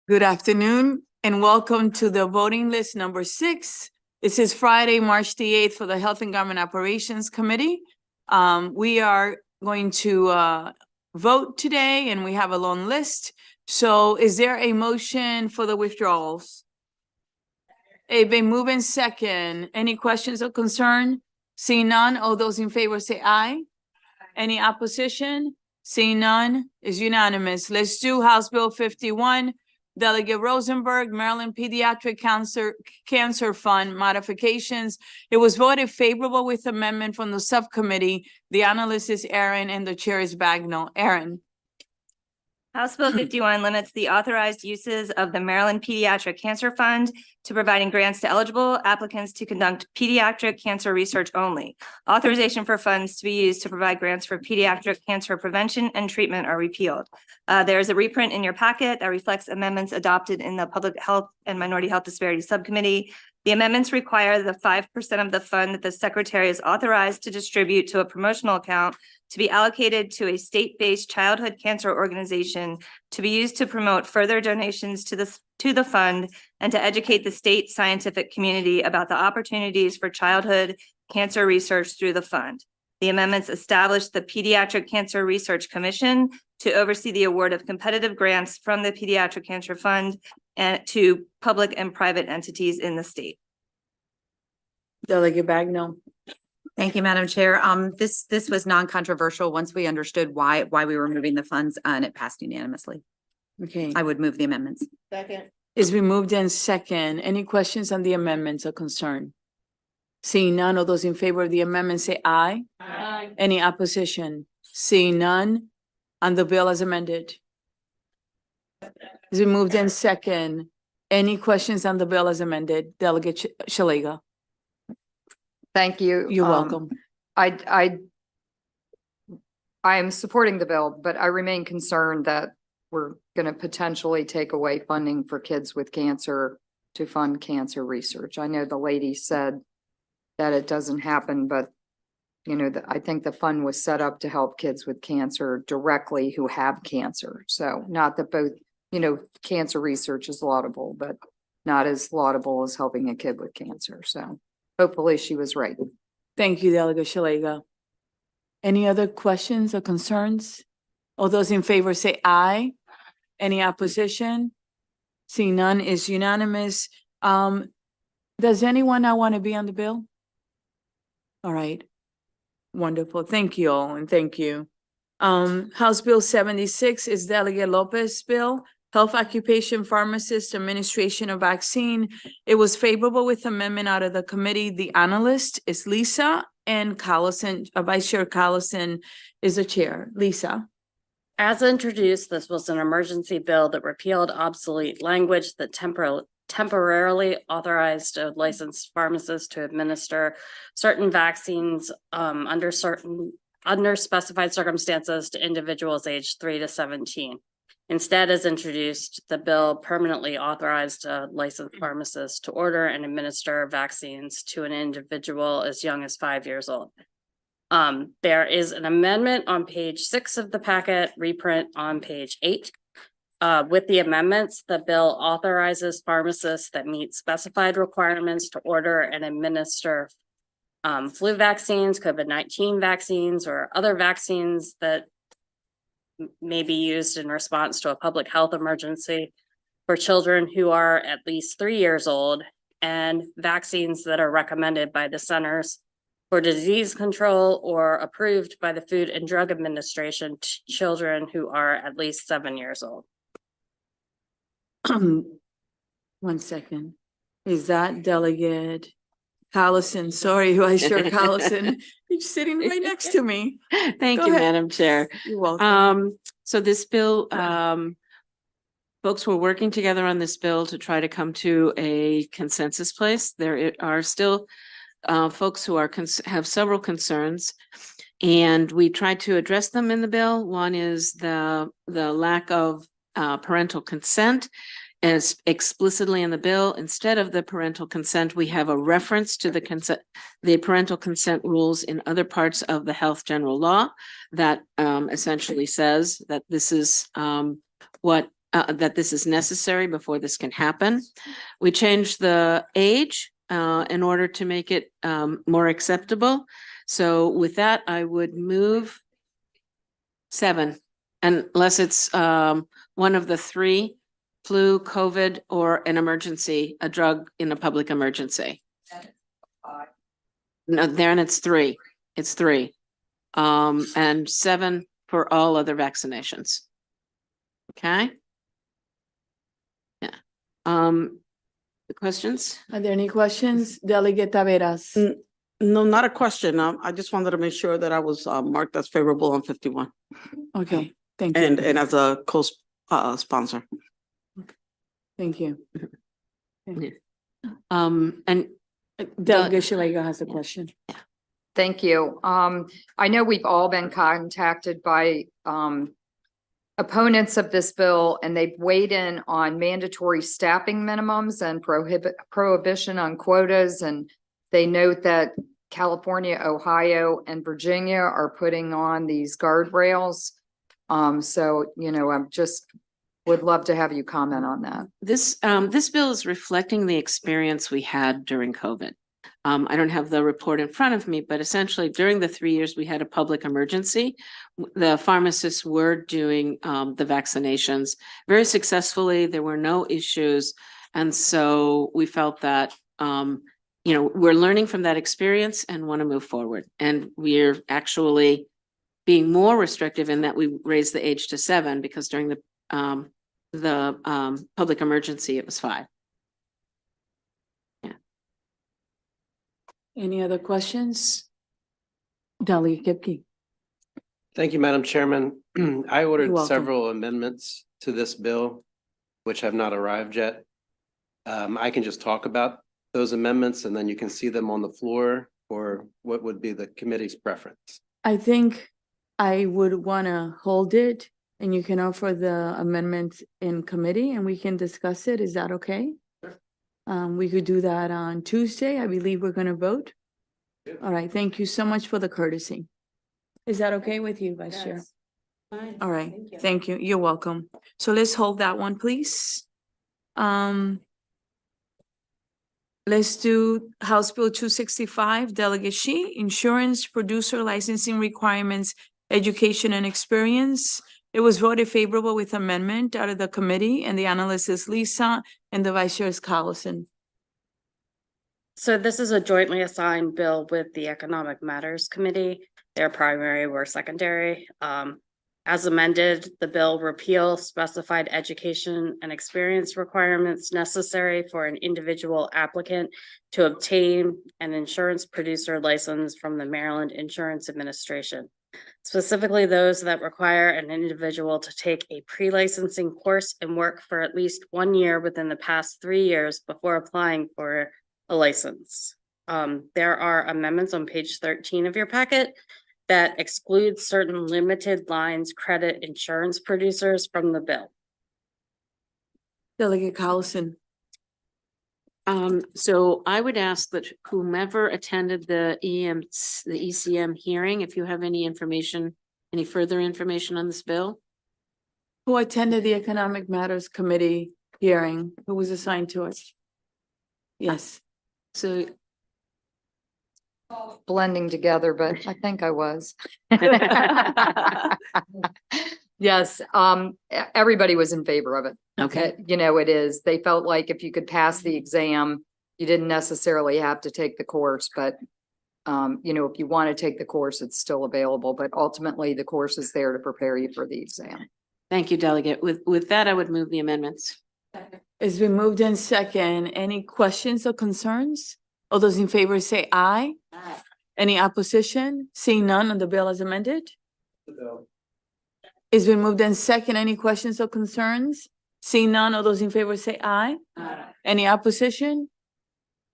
Good afternoon and welcome to the voting list number 6. This is Friday, March the 8th for the Health and Government Operations Committee. We are going to vote today and we have a long list. So is there a motion for the withdrawals? It's been moved in second. Any questions or concern? Seeing none, all those in favor say aye. Any opposition? Seeing none, is unanimous. Let's do House Bill 51. Delegate Rosenberg, Maryland Pediatric Cancer Fund modifications. It was voted favorable with amendment from the subcommittee. The analyst is Aaron and the chair is Bagnall. Aaron. House Bill 51 limits the authorized uses of the Maryland Pediatric Cancer Fund to providing grants to eligible applicants to conduct pediatric cancer research only. Authorization for funds to be used to provide grants for pediatric cancer prevention and treatment are repealed. There is a reprint in your packet that reflects amendments adopted in the Public Health and Minority Health Disparities Subcommittee. The amendments require the 5% of the fund that the secretary is authorized to distribute to a promotional account to be allocated to a state-based childhood cancer organization to be used to promote further donations to the fund and to educate the state scientific community about the opportunities for childhood cancer research through the fund. The amendments establish the Pediatric Cancer Research Commission to oversee the award of competitive grants from the Pediatric Cancer Fund and to public and private entities in the state. Delegate Bagnall. Thank you, Madam Chair. This was non-controversial once we understood why we were moving the funds and it passed unanimously. Okay. I would move the amendments. Second. It's been moved in second. Any questions on the amendments or concern? Seeing none, all those in favor of the amendment say aye. Aye. Any opposition? Seeing none, on the bill as amended. It's been moved in second. Any questions on the bill as amended? Delegate Szeliga. Thank you. You're welcome. I am supporting the bill, but I remain concerned that we're going to potentially take away funding for kids with cancer to fund cancer research. I know the lady said that it doesn't happen, but you know, I think the fund was set up to help kids with cancer directly who have cancer. So not that both, you know, cancer research is laudable, but not as laudable as helping a kid with cancer. So hopefully she was right. Thank you, Delegate Szeliga. Any other questions or concerns? All those in favor say aye. Any opposition? Seeing none is unanimous. Does anyone not want to be on the bill? All right. Wonderful. Thank you all and thank you. House Bill 76 is Delegate Lopez bill. Health Occupation Pharmacist Administration of Vaccine. It was favorable with amendment out of the committee. The analyst is Lisa and Collison, Vice Chair Collison is the chair. Lisa. As introduced, this was an emergency bill that repealed obsolete language that temporarily authorized a licensed pharmacist to administer certain vaccines under specified circumstances to individuals aged 3 to 17. Instead, as introduced, the bill permanently authorized a licensed pharmacist to order and administer vaccines to an individual as young as 5 years old. There is an amendment on page 6 of the packet, reprint on page 8. With the amendments, the bill authorizes pharmacists that meet specified requirements to order and administer flu vaccines, COVID-19 vaccines, or other vaccines that may be used in response to a public health emergency for children who are at least 3 years old, and vaccines that are recommended by the Centers for Disease Control or approved by the Food and Drug Administration to children who are at least 7 years old. 1 second. Is that Delegate Collison? Sorry, Vice Chair Collison. You're sitting right next to me. Thank Go you, ahead. Madam Chair. You're welcome. So this bill, folks were working together on this bill to try to come to a consensus place. There are still folks who have several concerns, and we tried to address them in the bill. One is the lack of parental consent as explicitly in the bill. Instead of the parental consent, we have a reference to the parental consent rules in other parts of the health general law that essentially says that this is what that this is necessary before this can happen. We changed the age in order to make it more acceptable. So with that, I would move 7, unless it's one of the 3, flu, COVID, or an emergency, a drug in a public emergency. No, then it's 3. It's 3. And 7 for all other vaccinations. Okay? Yeah. The questions? Are there any questions? Delegate Taveras? No, not a question. I just wanted to make sure that I was marked as favorable on 51 Okay, thank you. and as a sponsor. Thank you. And Delegate Shalega has a question. Thank you. I know we've all been contacted by opponents of this bill, and they've weighed in on mandatory staffing minimums and prohibition on quotas. And they note that California, Ohio, and Virginia are putting on these guardrails. So, I'm just would love to have you comment on that. this bill is reflecting the experience we had during COVID. I don't have the report in front of me, but essentially during the 3 years we had a public emergency, the pharmacists were doing the vaccinations very successfully. There were no issues. And so we felt that, we're learning from that experience and want to move forward. And we're actually being more restrictive in that we raised the age to 7 because during the public emergency, it was 5. Any other questions? Delegate Kipke? Thank you, Madam Chairman. I ordered welcome. several amendments to this bill, which have not arrived yet. I can just talk about those amendments and then you can see them on the floor, or what would be the committee's preference? I think I would want to hold it and you can offer the amendments in committee and we can discuss it. Is that okay? We could do that on Tuesday. I believe we're going to vote. All right. Thank you so much for the courtesy. Is that okay with you, Vice Chair? Fine. All right. Thank you. You're welcome. So let's hold that one, please. Let's do House Bill 265, Delegate Shi, Insurance Producer Licensing Requirements, Education and Experience. It was voted favorable with amendment out of the committee, and the analyst is Lisa and the Vice Chair is Collison. So this is a jointly assigned bill with the Economic Matters Committee. Their primary were secondary. As amended, the bill repeals specified education and experience requirements necessary for an individual applicant to obtain an insurance producer license from the Maryland Insurance Administration. Specifically those that require an individual to take a pre-licensing course and work for at least 1 year within the past 3 years before applying for a license. There are amendments on page 13 of your packet that exclude certain limited lines credit insurance producers from the bill. Delegate Collison. So I would ask that whomever attended the ECM hearing, if you have any information, any further information on this bill? Who attended the Economic Matters Committee hearing? Who was assigned to it? Yes. So Blending together, but I think I was. Yes, everybody was in favor of it. okay, It is. They felt like if you could pass the exam, you didn't necessarily have to take the course, but if you want to take the course, it's still available, but ultimately the course is there to prepare you for the exam. thank you, Delegate. With that, I would move the amendments. It's been moved in second. Any questions or concerns? All those in favor say aye. Aye. Any opposition? Seeing none on the bill as amended? It's been moved in second. Any questions or concerns? Seeing none, all those in favor say aye. Aye. Any opposition?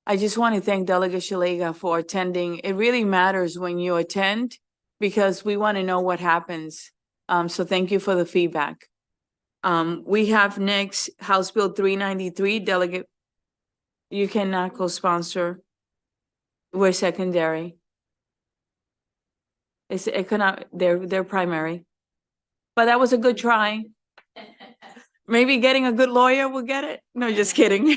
I just want to thank Delegate Shalega for attending. It really matters when you attend because we want to know what happens. So thank you for the feedback. We have next House Bill 393, Delegate. You cannot co-sponsor. We're secondary. It's economic, they're primary. But that was a good try. Maybe getting a good lawyer will get it. No, just kidding.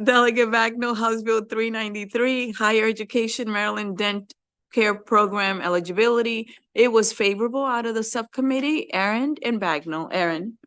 Delegate Bagnell, House Bill 393, Higher Education Maryland Dent Care Program Eligibility. It was favorable out of the subcommittee. Aaron and Bagnell. Aaron.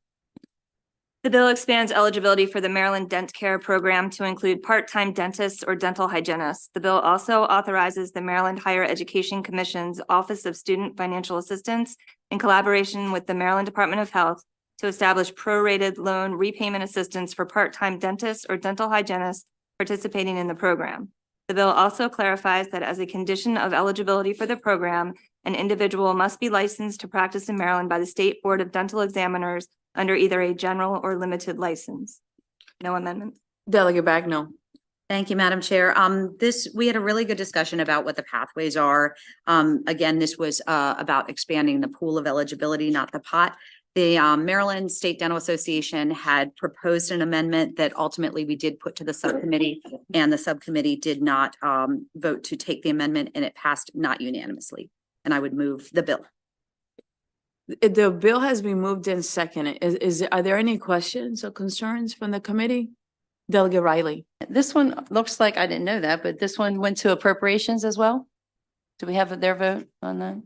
The bill expands eligibility for the Maryland Dent Care Program to include part-time dentists or dental hygienists. The bill also authorizes the Maryland Higher Education Commission's Office of Student Financial Assistance in collaboration with the Maryland Department of Health to establish prorated loan repayment assistance for part-time dentists or dental hygienists participating in the program. The bill also clarifies that as a condition of eligibility for the program, an individual must be licensed to practice in Maryland by the State Board of Dental Examiners under either a general or limited license. No amendment. Delegate Bagnell. Thank you, Madam Chair. We had a really good discussion about what the pathways are. Again, this was about expanding the pool of eligibility, not the pot. The Maryland State Dental Association had proposed an amendment that ultimately we did put to the subcommittee, and the subcommittee did not vote to take the amendment, and it passed not unanimously. And I would move the bill. The bill has been moved in second. Are there any questions or concerns from the committee? Delegate Riley. This one looks like, I didn't know that, but this one went to appropriations as well? Do we have their vote on that?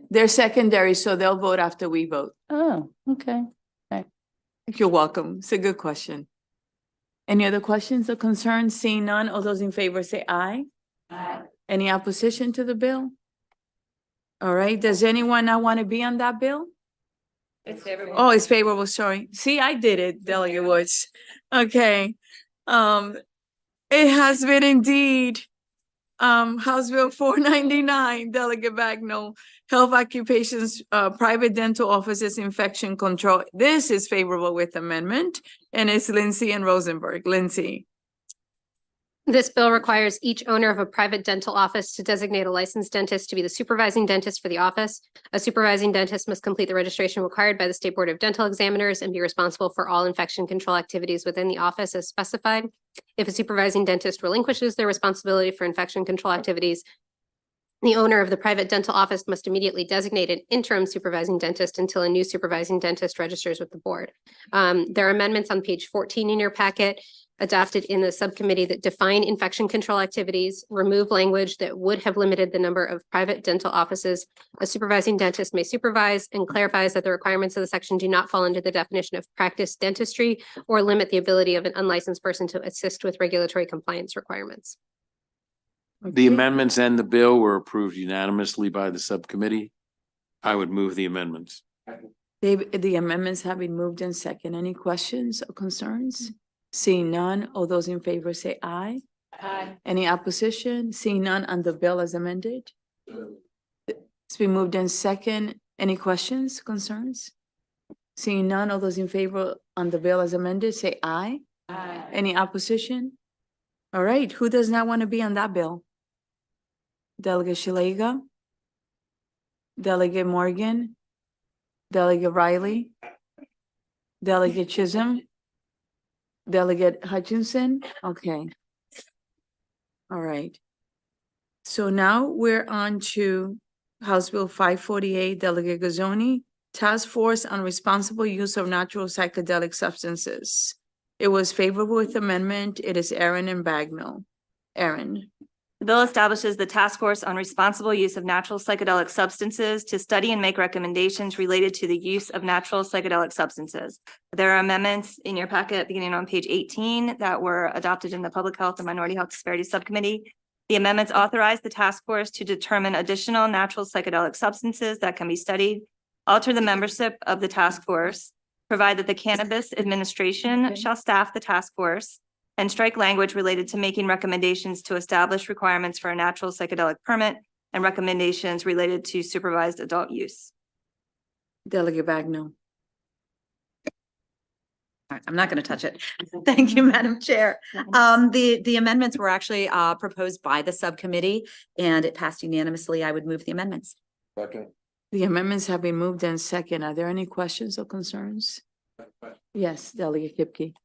They're secondary, so they'll vote after we vote. Oh, okay. You're welcome. It's a good question. Any other questions or concerns? Seeing none, all those in favor say aye. Aye. Any opposition to the bill? All right, does anyone not want to be on that bill? It's favorable. Oh, it's favorable, sorry. See, I did it, Delegate Woods. Okay. It has been indeed. House Bill 499, Delegate Bagnell, Health Occupations, Private Dental Offices, Infection Control. This is favorable with amendment, and it's Lindsay and Rosenberg. Lindsay. This bill requires each owner of a private dental office to designate a licensed dentist to be the supervising dentist for the office. A supervising dentist must complete the registration required by the State Board of Dental Examiners and be responsible for all infection control activities within the office as specified. If a supervising dentist relinquishes their responsibility for infection control activities, the owner of the private dental office must immediately designate an interim supervising dentist until a new supervising dentist registers with the board. There are amendments on page 14 in your packet adopted in the subcommittee that define infection control activities, remove language that would have limited the number of private dental offices a supervising dentist may supervise, and clarifies that the requirements of the section do not fall under the definition of practice dentistry or limit the ability of an unlicensed person to assist with regulatory compliance requirements. The amendments and the bill were approved unanimously by the subcommittee. I would move the amendments. The amendments have been moved in second. Any questions or concerns? Seeing none, all those in favor say aye. Aye. Any opposition? Seeing none on the bill as amended? It's been moved in second. Any questions, concerns? Seeing none, all those in favor on the bill as amended, say aye. Aye. Any opposition? All right, who does not want to be on that bill? Delegate Shalega? Delegate Morgan? Delegate Riley? Delegate Chisholm? Delegate Hutchinson? Okay. All right. So now we're on to House Bill 548, Delegate Gazzoni, Task Force on Responsible Use of Natural Psychedelic Substances. It was favorable with amendment. It is Aaron and Bagnell. Aaron. The bill establishes the Task Force on Responsible Use of Natural Psychedelic Substances to study and make recommendations related to the use of natural psychedelic substances. There are amendments in your packet beginning on page 18 that were adopted in the Public Health and Minority Health Disparities Subcommittee. The amendments authorize the task force to determine additional natural psychedelic substances that can be studied, alter the membership of the task force, provide that the Cannabis Administration shall staff the task force, and strike language related to making recommendations to establish requirements for a natural psychedelic permit and recommendations related to supervised adult use. Delegate Bagnell. All right, I'm not going to touch it. Thank you, Madam Chair. The amendments were actually proposed by the subcommittee, and it passed unanimously. I would move the amendments. Second. The amendments have been moved in second. Are there any questions or concerns? Yes, Delegate Kipke.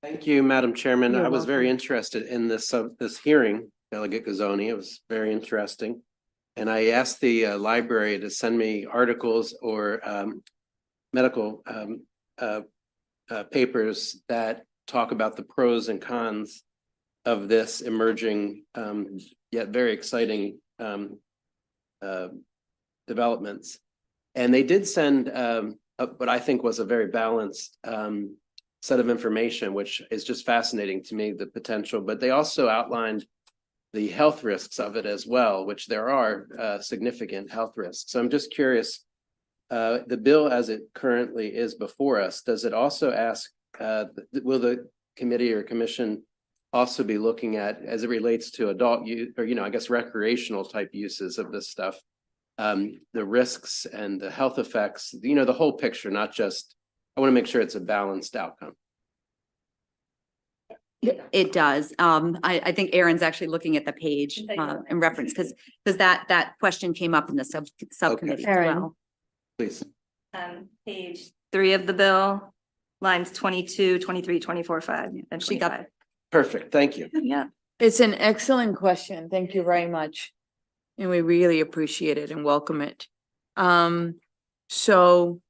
Thank you, Madam Chairman. You're I was very welcome. interested in this hearing, Delegate Gazzoni. It was very interesting. And I asked the library to send me articles or medical papers that talk about the pros and cons of this emerging, yet very exciting developments. And they did send what I think was a very balanced set of information, which is just fascinating to me, the potential, but they also outlined the health risks of it as well, which there are significant health risks. So I'm just curious, the bill as it currently is before us, does it also ask, will the committee or commission also be looking at, as it relates to adult use, or, I guess recreational type uses of this stuff, the risks and the health effects, the whole picture, not just, I want to make sure it's a balanced outcome. It does. I think Aaron's actually looking at the page in reference because that question came up in the subcommittee as Aaron. well. Please. Page 3 of the bill, lines 22, 23, 24, 5, and She got 25. Perfect. Thank you. Yeah. It's an excellent question. Thank you very much. And we really appreciate it and welcome it. So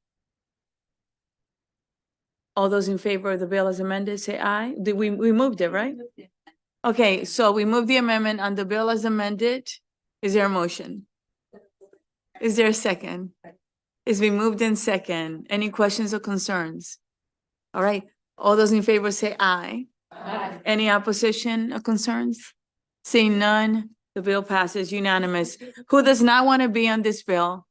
all those in favor of the bill as amended, say aye. Did we moved it, right? Okay, so we moved the amendment on the bill as amended. Is there a motion? Is there a second? It's been moved in second. Any questions or concerns? All right, all those in favor say aye. Aye. Any opposition or concerns? Seeing none, the bill passes unanimous. Who does not want to be on this bill?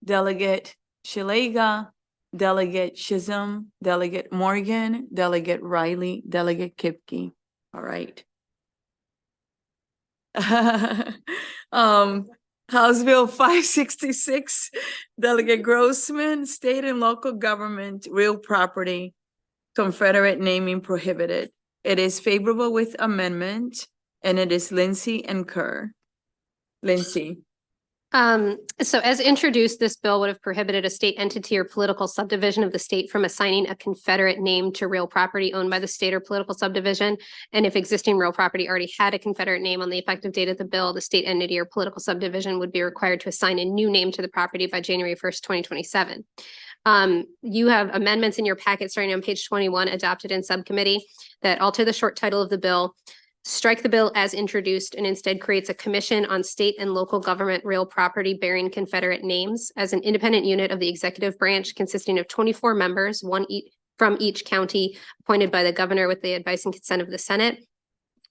Delegate Shalega, Delegate Chisholm, Delegate Morgan, Delegate Riley, Delegate Kipke. All right. House Bill 566, Delegate Grossman, State and Local Government, Real Property, Confederate Naming Prohibited. It is favorable with amendment, and it is Lindsay and Kerr. Lindsay. So as introduced, this bill would have prohibited a state entity or political subdivision of the state from assigning a Confederate name to real property owned by the state or political subdivision. And if existing real property already had a Confederate name on the effective date of the bill, the state entity or political subdivision would be required to assign a new name to the property by January 1st, 2027. You have amendments in your packet starting on page 21 adopted in subcommittee that alter the short title of the bill, strike the bill as introduced, and instead creates a commission on state and local government real property bearing Confederate names as an independent unit of the executive branch consisting of 24 members, one from each county, appointed by the governor with the advice and consent of the Senate.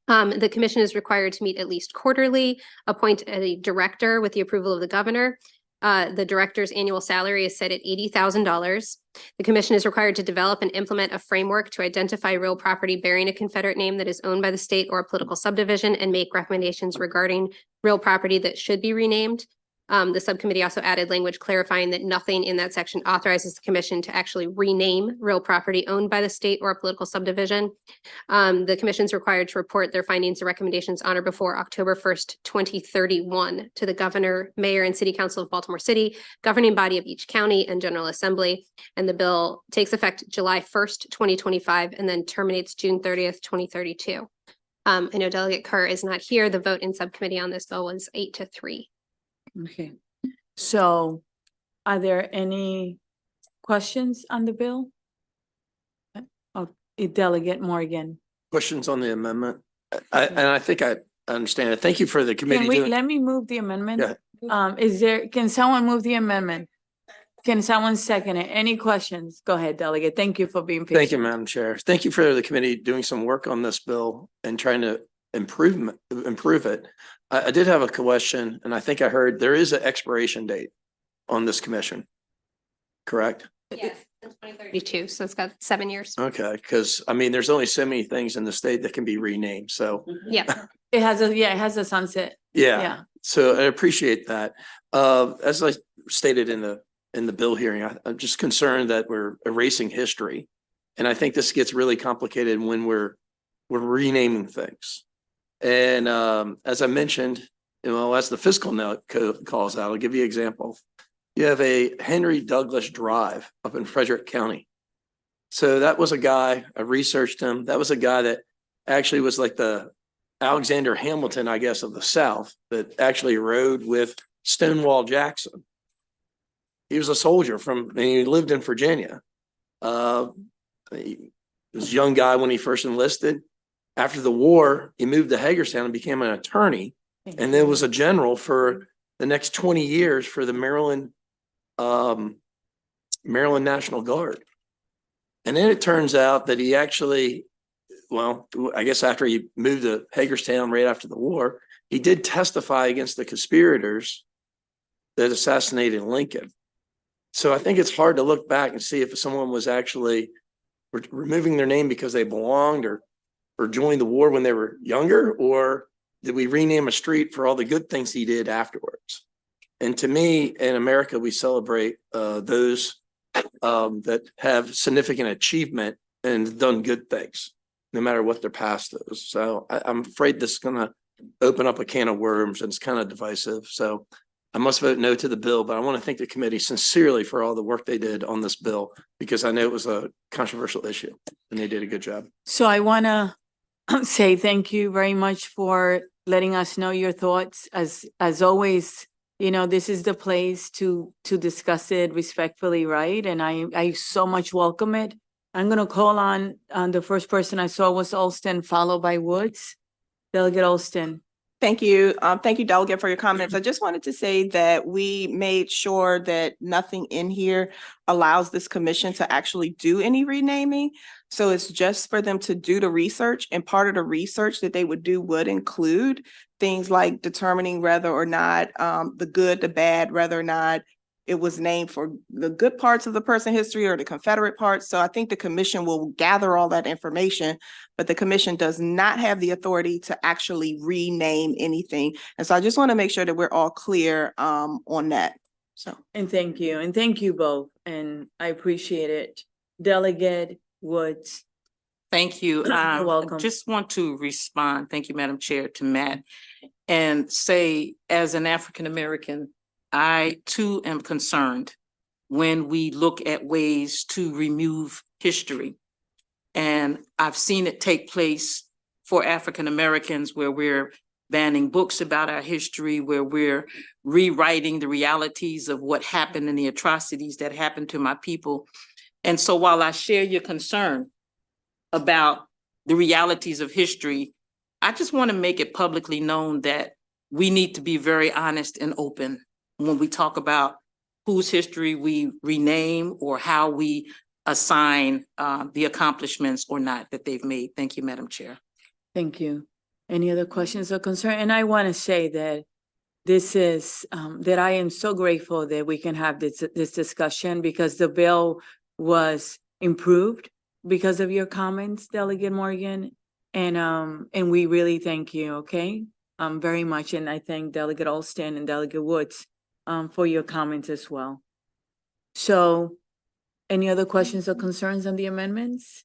The commission is required to meet at least quarterly, appoint a director with the approval of the governor. The director's annual salary is set at $80,000. The commission is required to develop and implement a framework to identify real property bearing a Confederate name that is owned by the state or a political subdivision and make recommendations regarding real property that should be renamed. The subcommittee also added language clarifying that nothing in that section authorizes the commission to actually rename real property owned by the state or a political subdivision. The commission is required to report their findings and recommendations on or before October 1st, 2031 to the governor, mayor, and city council of Baltimore City, governing body of each county, and general assembly. And the bill takes effect July 1st, 2025, and then terminates June 30th, 2032. I know Delegate Kerr is not here. The vote in subcommittee on this bill was 8-3. Okay, so are there any questions on the bill? Oh, Delegate Morgan. Questions on the amendment? I think I understand it. Thank you for the committee. Let me move the amendment. Yeah. Can someone move the amendment? Can someone second it? Any questions? Go ahead, Delegate. Thank you for being patient. Thank you, Madam Chair. Thank you for the committee doing some work on this bill and trying to improve it. I did have a question, and I think I heard there is an expiration date on this commission, correct? Yes, 2032, so it's got 7 years. Okay, because I mean, there's only so many things in the state that can be renamed, so. Yeah. It has a sunset. Yeah, Yeah. so I appreciate that. As I stated in the bill hearing, I'm just concerned that we're erasing history. And I think this gets really complicated when we're renaming things. And as I mentioned, as the fiscal note calls out, I'll give you an example. You have a Henry Douglas Drive up in Frederick County. So that was a guy, I researched him. That was a guy that actually was like the Alexander Hamilton, I guess, of the South, that actually rode with Stonewall Jackson. He was a soldier and he lived in Virginia. He was a young guy when he first enlisted. After the war, he moved to Hagerstown and became an attorney, and then was a general for the next 20 years for the Maryland National Guard. And then it turns out that he actually, well, I guess after he moved to Hagerstown right after the war, he did testify against the conspirators that assassinated Lincoln. So I think it's hard to look back and see if someone was actually removing their name because they belonged or joined the war when they were younger, or did we rename a street for all the good things he did afterwards? And to me, in America, we celebrate those that have significant achievement and done good things, no matter what their past is. So I'm afraid this is going to open up a can of worms, and it's kind of divisive. So I must vote no to the bill, but I want to thank the committee sincerely for all the work they did on this bill, because I know it was a controversial issue and they did a good job. So I want to say thank you very much for letting us know your thoughts. As always, you know, this is the place to discuss it respectfully, right? And I so much welcome it. I'm going to call on the first person I saw was Alston, followed by Woods. Delegate Alston. Thank you. Thank you, Delegate, for your comments. I just wanted to say that we made sure that nothing in here allows this commission to actually do any renaming. So it's just for them to do the research, and part of the research that they would do would include things like determining whether or not the good, the bad, whether or not it was named for the good parts of the person history or the Confederate parts. So I think the commission will gather all that information, but the commission does not have the authority to actually rename anything. And so I just want to make sure that we're all clear on that. So. And thank you both. And I appreciate it. Delegate Woods. Thank you. You're welcome. I just want to respond, thank you, Madam Chair, to Matt, and say, as an African-American, I too am concerned when we look at ways to remove history. And I've seen it take place for African-Americans where we're banning books about our history, where we're rewriting the realities of what happened and the atrocities that happened to my people. And so while I share your concern about the realities of history, I just want to make it publicly known that we need to be very honest and open when we talk about whose history we rename or how we assign the accomplishments or not that they've made. Thank you, Madam Chair. Thank you. Any other questions or concern? And I want to say that this is, that I am so grateful that we can have this discussion, because the bill was improved because of your comments, Delegate Morgan. And we really thank you, okay? Very much. And I thank Delegate Alston and Delegate Woods for your comments as well. So any other questions or concerns on the amendments?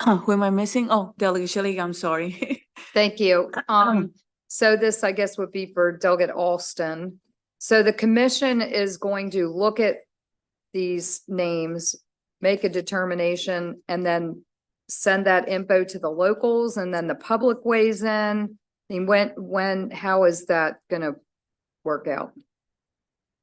Who am I missing? Oh, Delegate Shelley, I'm sorry. Thank you. So this, I guess, would be for Delegate Alston. So the commission is going to look at these names, make a determination, and then send that info to the locals, and then the public weighs in. I mean, how is that gonna work out?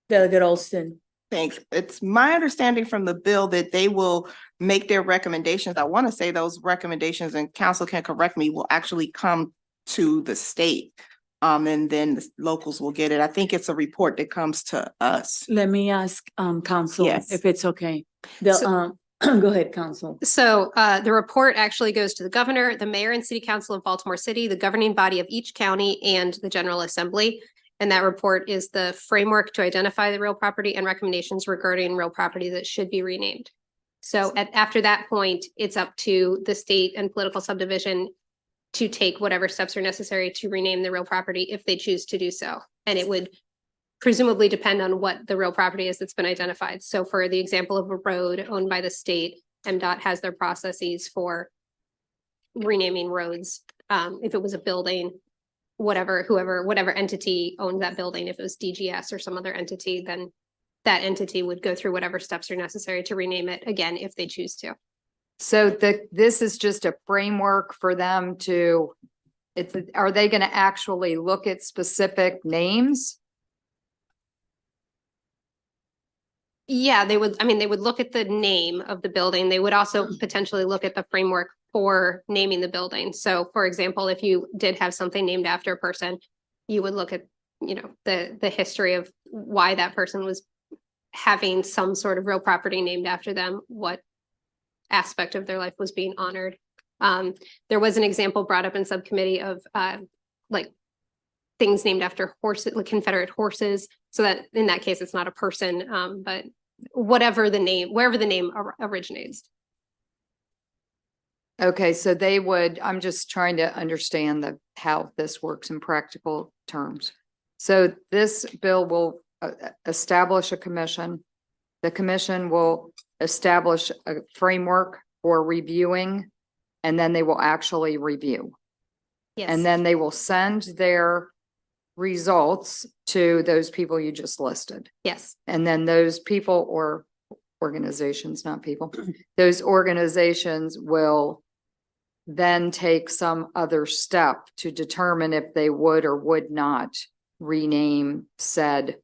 Delegate Alston. Thanks. It's my understanding from the bill that they will make their recommendations. I want to say those recommendations, and council can correct me, will actually come to the state. And then the locals will get it. I think it's a report that comes to us. Let me ask council Yes. if it's okay. Go ahead, council. So the report actually goes to the governor, the mayor and city council of Baltimore City, the governing body of each county, and the General Assembly. And that report is the framework to identify the real property and recommendations regarding real property that should be renamed. So after that point, it's up to the state and political subdivision to take whatever steps are necessary to rename the real property if they choose to do so. And it would presumably depend on what the real property is that's been identified. So for the example of a road owned by the state, MDOT has their processes for renaming roads. If it was a building, whatever entity owns that building, if it was DGS or some other entity, then that entity would go through whatever steps are necessary to rename it again, if they choose to. So this is just a framework for them to, are they gonna actually look at specific names? Yeah, they would, I mean, they would look at the name of the building. They would also potentially look at the framework for naming the building. So for example, if you did have something named after a person, you would look at, you know, the history of why that person was having some sort of real property named after them, what aspect of their life was being honored. There was an example brought up in subcommittee of like things named after horses, like Confederate horses. So that in that case, it's not a person, but whatever the name, wherever the name originates. Okay, so they would, I'm just trying to understand how this works in practical terms. So this bill will establish a commission. The commission will establish a framework for reviewing, and then they will actually review. Yes. And then they will send their results to those people you just listed. Yes. And then those people or organizations, not people, those organizations will then take some other step to determine if they would or would not rename said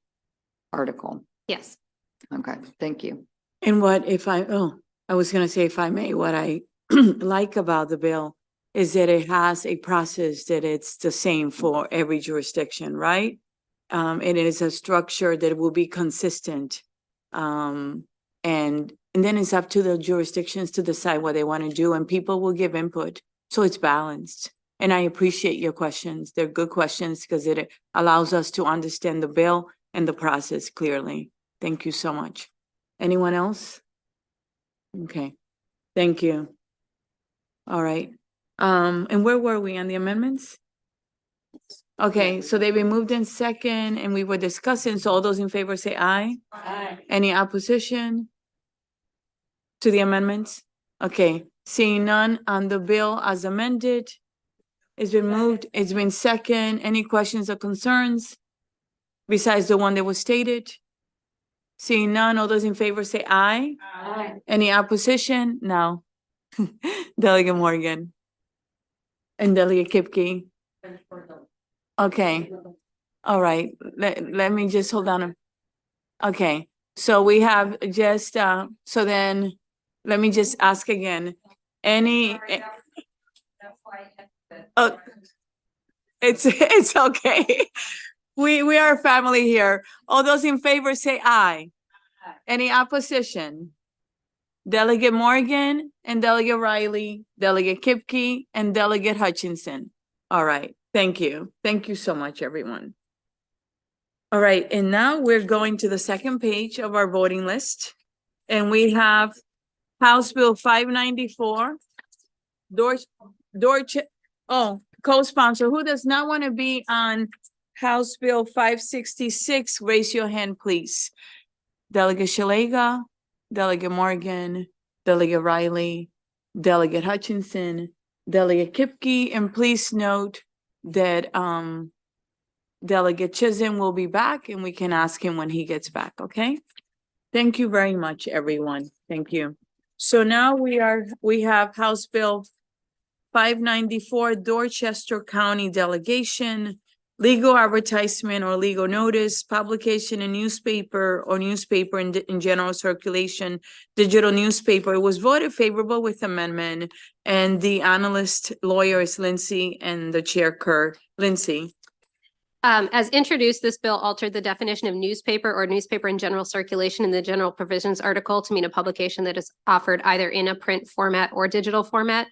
article. Yes. Okay, thank you. And what if I was gonna say, if I may, what I like about the bill is that it has a process that it's the same for every jurisdiction, right? And it is a structure that will be consistent. And then it's up to the jurisdictions to decide what they want to do, and people will give input. So it's balanced. And I appreciate your questions. They're good questions because it allows us to understand the bill and the process clearly. Thank you so much. Anyone else? Okay, thank you. All right. And where were we on the amendments? Okay, so they've been moved in second and we were discussing, so all those in favor say aye. Aye. Any opposition to the amendments? Okay, seeing none on the bill as amended. It's been moved, it's been second. Any questions or concerns besides the one that was stated? Seeing none, all those in favor say aye. Aye. Any opposition? No. Delegate Morgan. And Delegate Kipke. Okay, all right, let me just hold on. Okay, so we have just, so then, let me just ask again, any? Oh, it's okay. We are a family here. All those in favor say aye. Any opposition? Delegate Morgan and Delegate Riley, Delegate Kipke and Delegate Hutchinson. All right, thank you. Thank you so much, everyone. All right, and now we're going to the second page of our voting list. And we have House Bill 594. Co-sponsor, who does not want to be on House Bill 566, raise your hand, please. Delegate Shalega, Delegate Morgan, Delegate Riley, Delegate Hutchinson, Delegate Kipke, and please note that Delegate Chisholm will be back and we can ask him when he gets back, okay? Thank you very much, everyone. Thank you. So now we have House Bill 594, Dorchester County Delegation, legal advertisement or legal notice, publication in newspaper or newspaper in general circulation, digital newspaper. It was voted favorable with amendment, and the analyst lawyer is Lindsay and the chair Kerr. Lindsay. As introduced, this bill altered the definition of newspaper or newspaper in general circulation in the general provisions article to mean a publication that is offered either in a print format or digital format.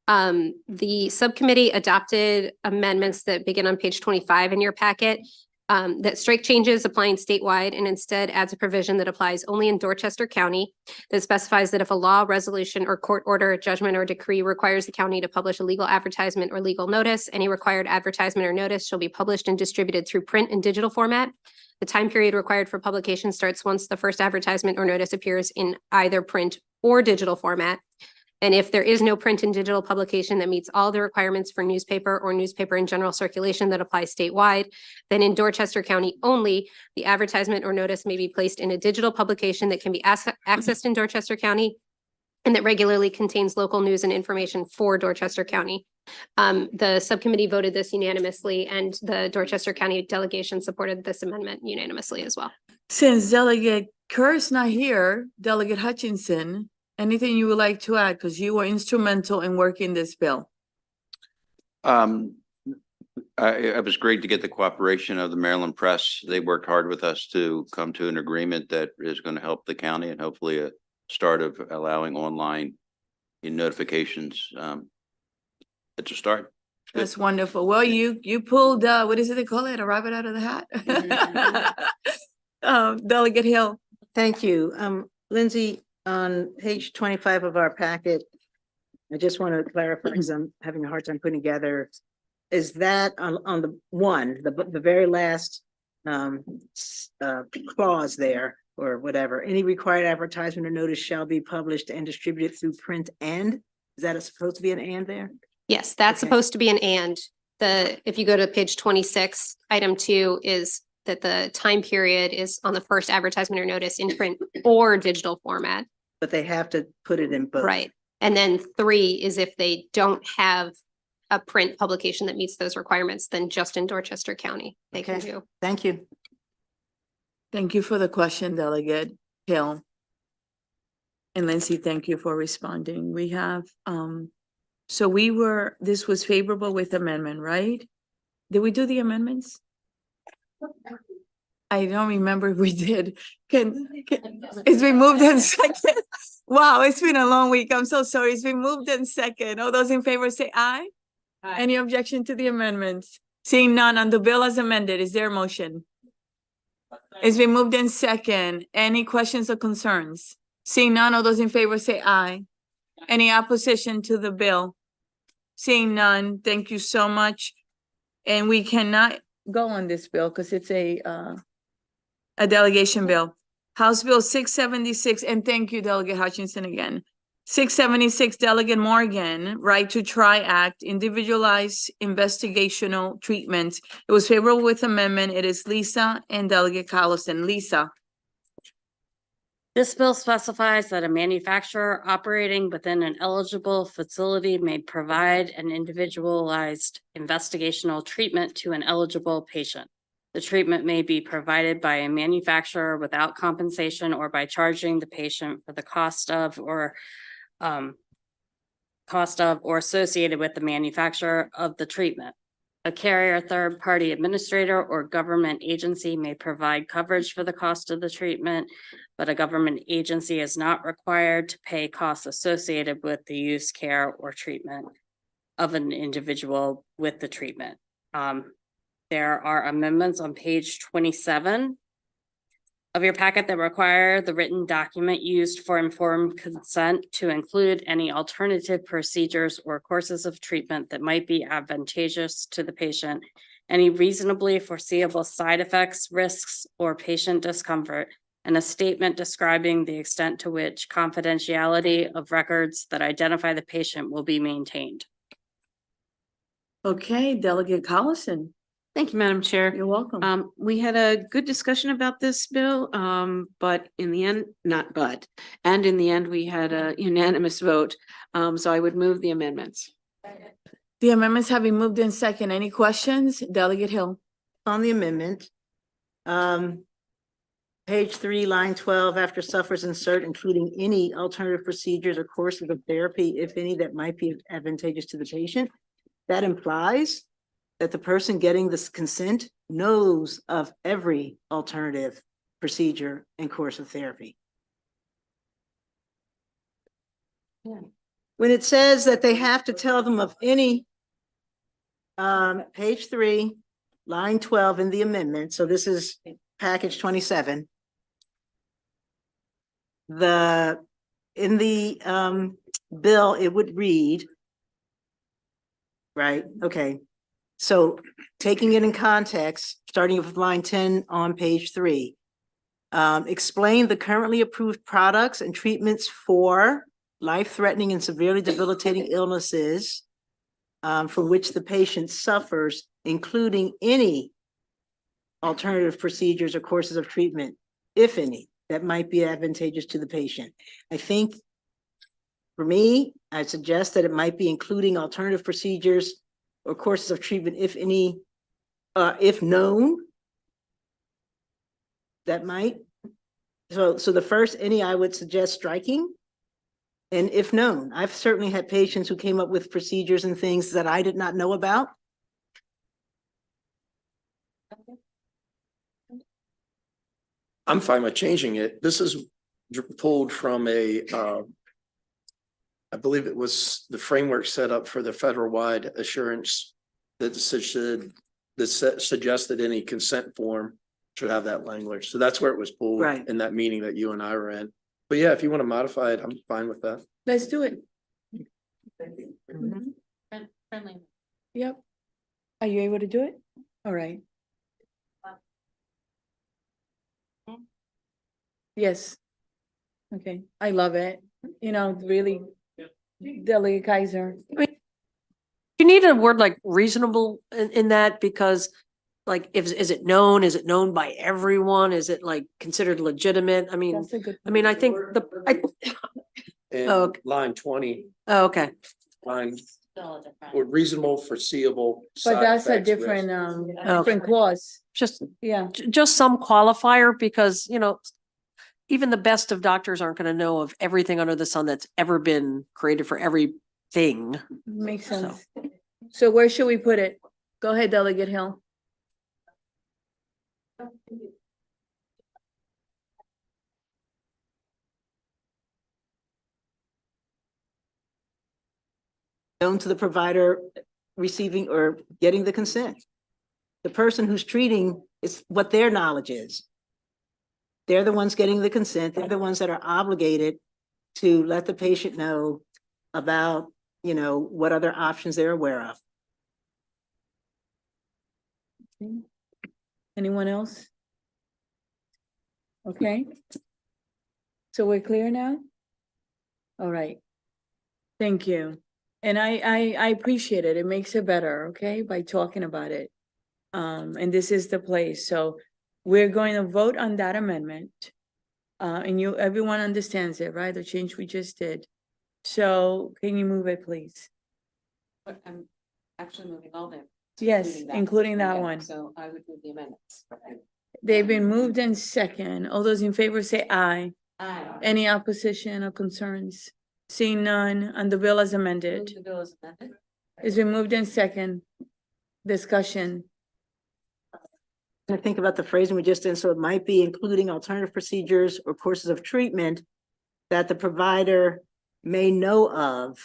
The subcommittee adopted amendments that begin on page 25 in your packet that strike changes applying statewide and instead adds a provision that applies only in Dorchester County that specifies that if a law, resolution, or court order, judgment, or decree requires the county to publish a legal advertisement or legal notice, any required advertisement or notice shall be published and distributed through print and digital format. The time period required for publication starts once the first advertisement or notice appears in either print or digital format. And if there is no print and digital publication that meets all the requirements for newspaper or newspaper in general circulation that applies statewide, then in Dorchester County only, the advertisement or notice may be placed in a digital publication that can be accessed in Dorchester County and that regularly contains local news and information for Dorchester County. The subcommittee voted this unanimously, and the Dorchester County delegation supported this amendment unanimously as well. Since Delegate Kerr's not here, Delegate Hutchinson, anything you would like to add? Because you were instrumental in working this bill. It was great to get the cooperation of the Maryland Press. They worked hard with us to come to an agreement that is going to help the county and hopefully a start of allowing online notifications. It's a start. It's good. That's wonderful. Well, you pulled, what is it they call it? A rabbit out of the hat? Delegate Hill. Thank you. Lindsay, on page 25 of our packet, I just want to clarify because I'm having a hard time putting together. Is that on the one, the very last clause there or whatever, any required advertisement or notice shall be published and distributed through print and? Is that supposed to be an and there? Yes, that's Okay. supposed to be an and. If you go to page 26, item 2 is that the time period is on the first advertisement or notice in print or digital format. But they have to put it in both. Right. And then 3 is if they don't have a print publication that meets those requirements, then just in Dorchester County, they can Okay. do. Thank you. Thank you for the question, Delegate Hill. And Lindsay, thank you for responding. We have, so this was favorable with amendment, right? Did we do the amendments? I don't remember if we did. It's been moved in second. Wow, it's been a long week. I'm so sorry. It's been moved in second. All those in favor say aye. Aye. Any objection to the amendments? Seeing none on the bill as amended, is there a motion? It's been moved in second. Any questions or concerns? Seeing none, all those in favor say aye. Any opposition to the bill? Seeing none, thank you so much. And we cannot go on this bill because it's a delegation bill. House Bill 676, and thank you, Delegate Hutchinson again. 676, Delegate Morgan, Right to Try Act, individualized investigational treatment. It was favorable with amendment. It is Lisa and Delegate Collison. Lisa. This bill specifies that a manufacturer operating within an eligible facility may provide an individualized investigational treatment to an eligible patient. The treatment may be provided by a manufacturer without compensation or by charging the patient for the cost of or associated with the manufacturer of the treatment. A carrier, third-party administrator, or government agency may provide coverage for the cost of the treatment, but a government agency is not required to pay costs associated with the use, care, or treatment of an individual with the treatment. There are amendments on page 27 of your packet that require the written document used for informed consent to include any alternative procedures or courses of treatment that might be advantageous to the patient, any reasonably foreseeable side effects, risks, or patient discomfort, and a statement describing the extent to which confidentiality of records that identify the patient will be maintained. Okay, Delegate Collison. Thank you, Madam Chair. You're welcome. We had a good discussion about this bill, but in the end, and in the end, we had a unanimous vote. So I would move the amendments. The amendments have been moved in second. Any questions? Delegate Hill. On the amendment, page 3, line 12, after suffers insert, including any alternative procedures or courses of therapy, if any, that might be advantageous to the patient. That implies that the person getting this consent knows of every alternative procedure and course of therapy. Yeah. When it says that they have to tell them of any, page 3, line 12 in the amendment, so this is package 27. In the bill, it would read, right, okay. So taking it in context, starting with line 10 on page 3, explain the currently approved products and treatments for life-threatening and severely debilitating illnesses from which the patient suffers, including any alternative procedures or courses of treatment, if any, that might be advantageous to the patient. I think for me, I suggest that it might be including alternative procedures or courses of treatment, if any, if known, that might So the first, any, I would suggest striking. And if known, I've certainly had patients who came up with procedures and things that I did not know about. I'm fine with changing it. This is pulled from I believe it was the framework set up for the federal-wide assurance that suggested any consent form should have that language. So that's where it was pulled Right. in that meeting that you and I were in. But yeah, if you want to modify it, I'm fine with that. Let's do it. Yep. Are you able to do it? All right. Yes. Okay, I love it. You know, really. Delegate Kaiser. You need a word like reasonable in that, because like, is it known? Is it known by everyone? Is it like considered legitimate? I mean, That's a good. I think And Oh, line 20, okay. line or reasonable, foreseeable. But side that's a effects, risk. different, Okay. different clause. Just, Yeah. just some qualifier, because, even the best of doctors aren't going to know of everything under the sun that's ever been created for everything. Makes sense. So where should we put it? Go ahead, Delegate Hill. Known to the provider receiving or getting the consent. The person who's treating is what their knowledge is. They're the ones getting the consent. They're the ones that are obligated to let the patient know about, what other options they're aware of. Anyone else? Okay. So we're clear now? All right. Thank you. And I appreciate it. It makes it better, okay, by talking about it. And this is the place. So we're going to vote on that amendment. And everyone understands it, right? The change we just did. So can you move it, please? But I'm actually moving all them. Yes, including that one. So I would move the amendments. They've been moved in second. All those in favor say aye. Aye. Any opposition or concerns? Seeing none, on the bill as amended. The bill is amended. It's been moved in second. Discussion. I think about the phrasing we just did, so it might be including alternative procedures or courses of treatment that the provider may know of,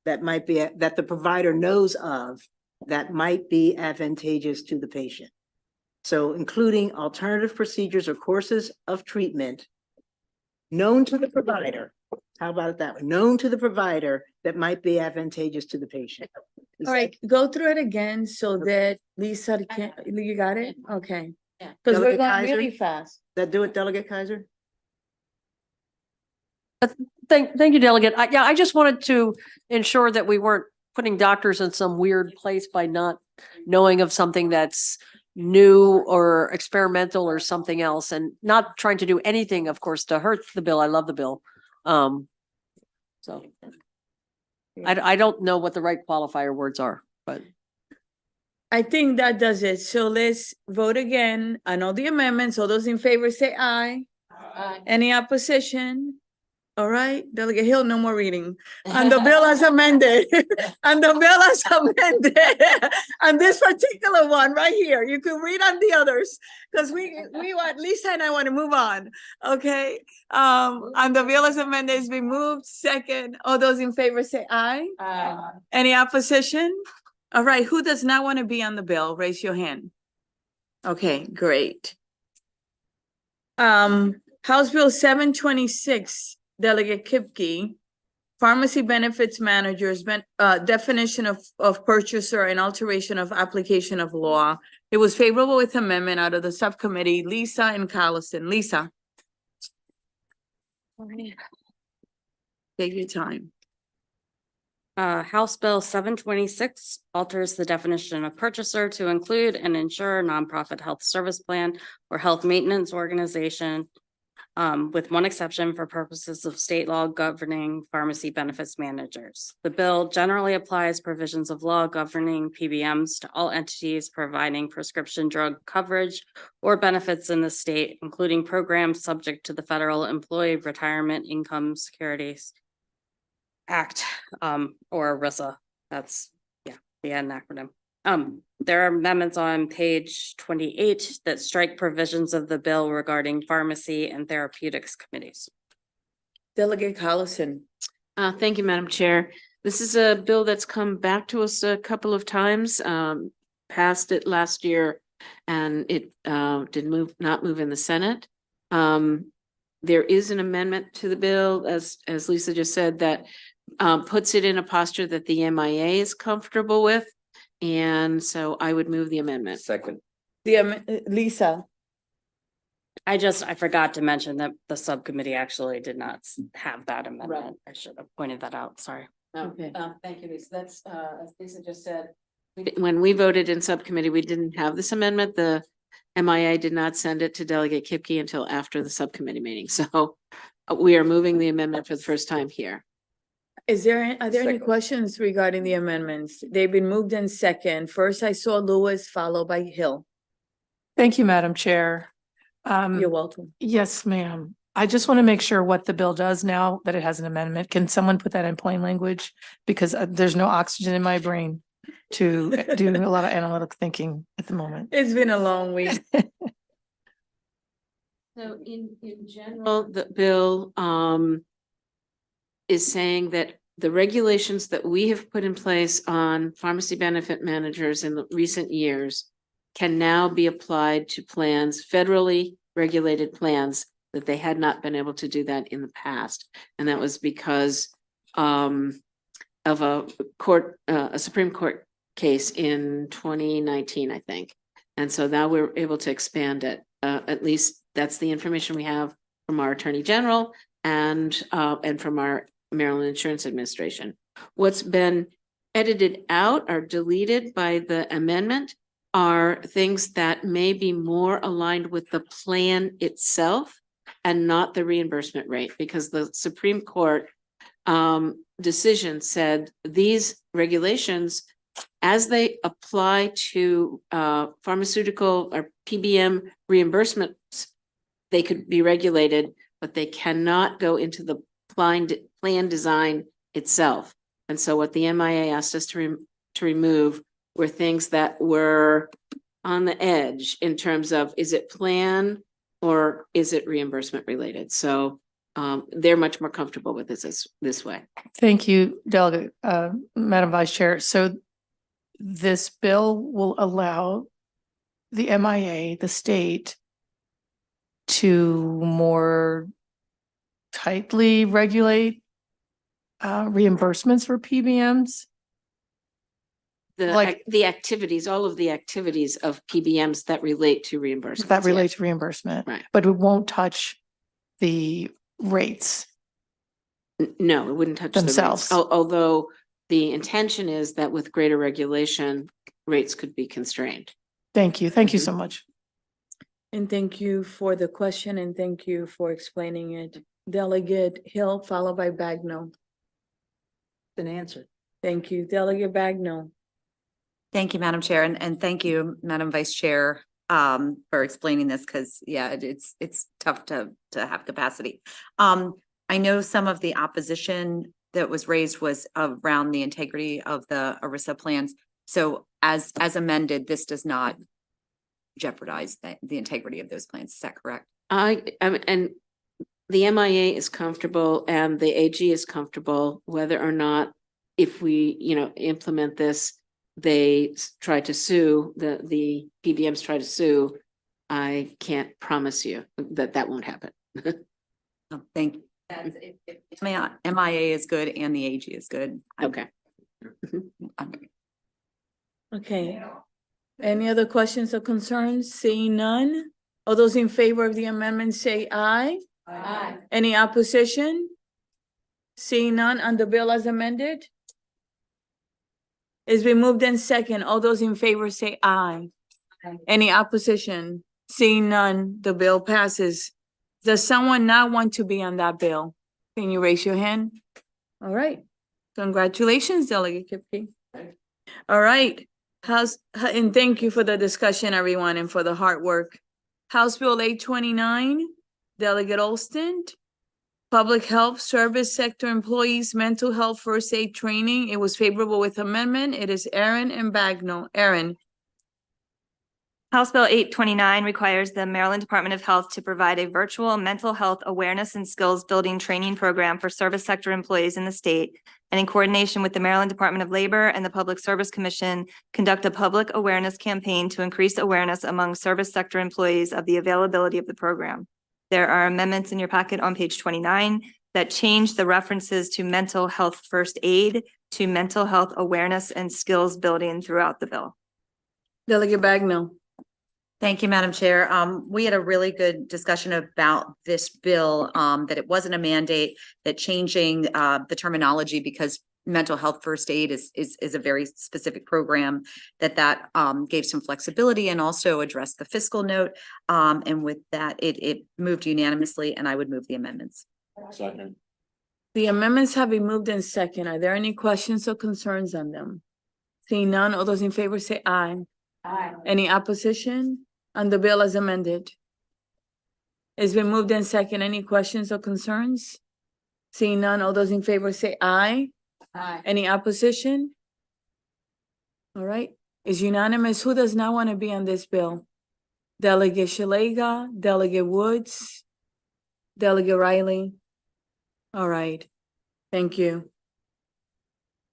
that the provider knows of, that might be advantageous to the patient. So including alternative procedures or courses of treatment known to the provider. How about it that way? Known to the provider that might be advantageous to the patient. Is All right, go through it again so that Lisa can, you got it? Okay. Yeah. Because we're Delegate going Kaiser? really fast. that do it, Delegate Kaiser? Thank you, Delegate. I just wanted to ensure that we weren't putting doctors in some weird place by not knowing of something that's new or experimental or something else, and not trying to do anything, of course, to hurt the bill. I love the bill. So I don't know what the right qualifier words are, but. I think that does it. So let's vote again on all the amendments. All those in favor say aye. Aye. Any opposition? All right, Delegate Hill, no more reading. On the bill as amended, on the bill as amended, on this particular one right here, you can read on the others, because we want, Lisa and I want to move on, okay? On the bill as amended, it's been moved, second. All those in favor say aye. Aye. Any opposition? All right, who does not want to be on the bill? Raise your hand. Okay, great. House Bill 726, Delegate Kipke, pharmacy benefits managers, definition of purchaser and alteration of application of law. It was favorable with amendment out of the subcommittee, Lisa and Collison. Lisa. Take your time. House Bill 726 alters the definition of purchaser to include and insure a nonprofit health service plan or health maintenance organization with one exception for purposes of state law governing pharmacy benefits managers. The bill generally applies provisions of law governing PBMs to all entities providing prescription drug coverage or benefits in the state, including programs subject to the Federal Employee Retirement Income Securities Act, or ERISA. That's, yeah, the acronym. There are amendments on page 28 that strike provisions of the bill regarding pharmacy and therapeutics committees. Delegate Collison. Thank you, Madam Chair. This is a bill that's come back to us a couple of times, passed it last year, and it did not move in the Senate. There is an amendment to the bill, as Lisa just said, that puts it in a posture that the MIA is comfortable with. And so I would move the amendment. Second. Lisa. I forgot to mention that the subcommittee actually did not have that amendment. I should have pointed that out. Sorry. Okay. Thank you, Lisa. That's, as Lisa just said, when we voted in subcommittee, we didn't have this amendment. The MIA did not send it to Delegate Kipke until after the subcommittee meeting. So we are moving the amendment for the first time here. Are there any questions regarding the amendments? They've been moved in second. First, I saw Lewis, followed by Hill. Thank you, Madam Chair. You're welcome. Yes, ma'am. I just want to make sure what the bill does now that it has an amendment. Can someone put that in plain language? Because there's no oxygen in my brain to do a lot of analytic thinking at the moment. It's been a long week. So in general, the bill is saying that the regulations that we have put in place on pharmacy benefit managers in the recent years can now be applied to plans, federally regulated plans, that they had not been able to do that in the past. And that was because of a Supreme Court case in 2019, I think. And so now we're able to expand it. At least that's the information we have from our Attorney General and from our Maryland Insurance Administration. What's been edited out or deleted by the amendment are things that may be more aligned with the plan itself and not the reimbursement rate, because the Supreme Court decision said these regulations, as they apply to pharmaceutical or PBM reimbursements, they could be regulated, but they cannot go into the plan design itself. And so what the MIA asked us to remove were things that were on the edge in terms of, is it plan or is it reimbursement related? So they're much more comfortable with this way. Thank you, Delegate, Madam Vice Chair. So this bill will allow the MIA, the state, to more tightly regulate reimbursements for PBMs? The activities, all of the activities of PBMs that relate to reimbursement. That relate to reimbursement. Right. But it won't touch the rates. No, it wouldn't touch themselves. The rates. Although the intention is that with greater regulation, rates could be constrained. Thank you. Thank you so much. And thank you for the question and thank you for explaining it. Delegate Hill, followed by Bagnell. An answer. Thank you. Delegate Bagnell. Thank you, Madam Chair, and thank you, Madam Vice Chair, for explaining this, because yeah, it's tough to have capacity. I know some of the opposition that was raised was around the integrity of the ERISA plans. So as amended, this does not jeopardize the integrity of those plans. Is that correct? And the MIA is comfortable and the AG is comfortable whether or not, if we, implement this, they try to sue, the PBMs try to sue. I can't promise you that won't happen. Oh, thank you. MIA is good and the AG is good. Okay. Okay. Any other questions or concerns? Seeing none? All those in favor of the amendment say aye. Aye. Any opposition? Seeing none on the bill as amended? It's been moved in second. All those in favor say aye. Any opposition? Seeing none, the bill passes Does someone not want to be on that bill? Can you raise your hand? All right. Congratulations, Delegate Kipke. All right. And thank you for the discussion, everyone, and for the hard work. House Bill 829, Delegate Olston. Public Health Service Sector Employees Mental Health First Aid Training. It was favorable with amendment. It is Aaron and Bagnell. Aaron. House Bill 829 requires the Maryland Department of Health to provide a virtual mental health awareness and skills building training program for service sector employees in the state, and in coordination with the Maryland Department of Labor and the Public Service Commission, conduct a public awareness campaign to increase awareness among service sector employees of the availability of the program. There are amendments in your packet on page 29 that change the references to mental health first aid to mental health awareness and skills building throughout the bill. Delegate Bagnell. Thank you, Madam Chair. We had a really good discussion about this bill, that it wasn't a mandate, that changing the terminology, because mental health first aid is a very specific program, that gave some flexibility and also addressed the fiscal note. And with that, it moved unanimously, and I would move the amendments. Second. The amendments have been moved in second. Are there any questions or concerns on them? Seeing none, all those in favor say aye. Aye. Any opposition on the bill as amended? It's been moved in second. Any questions or concerns? Seeing none, all those in favor say aye. Aye. Any opposition? All right, it's unanimous. Who does not want to be on this bill? Delegate Shalega, Delegate Woods, Delegate Riley. All right, thank you.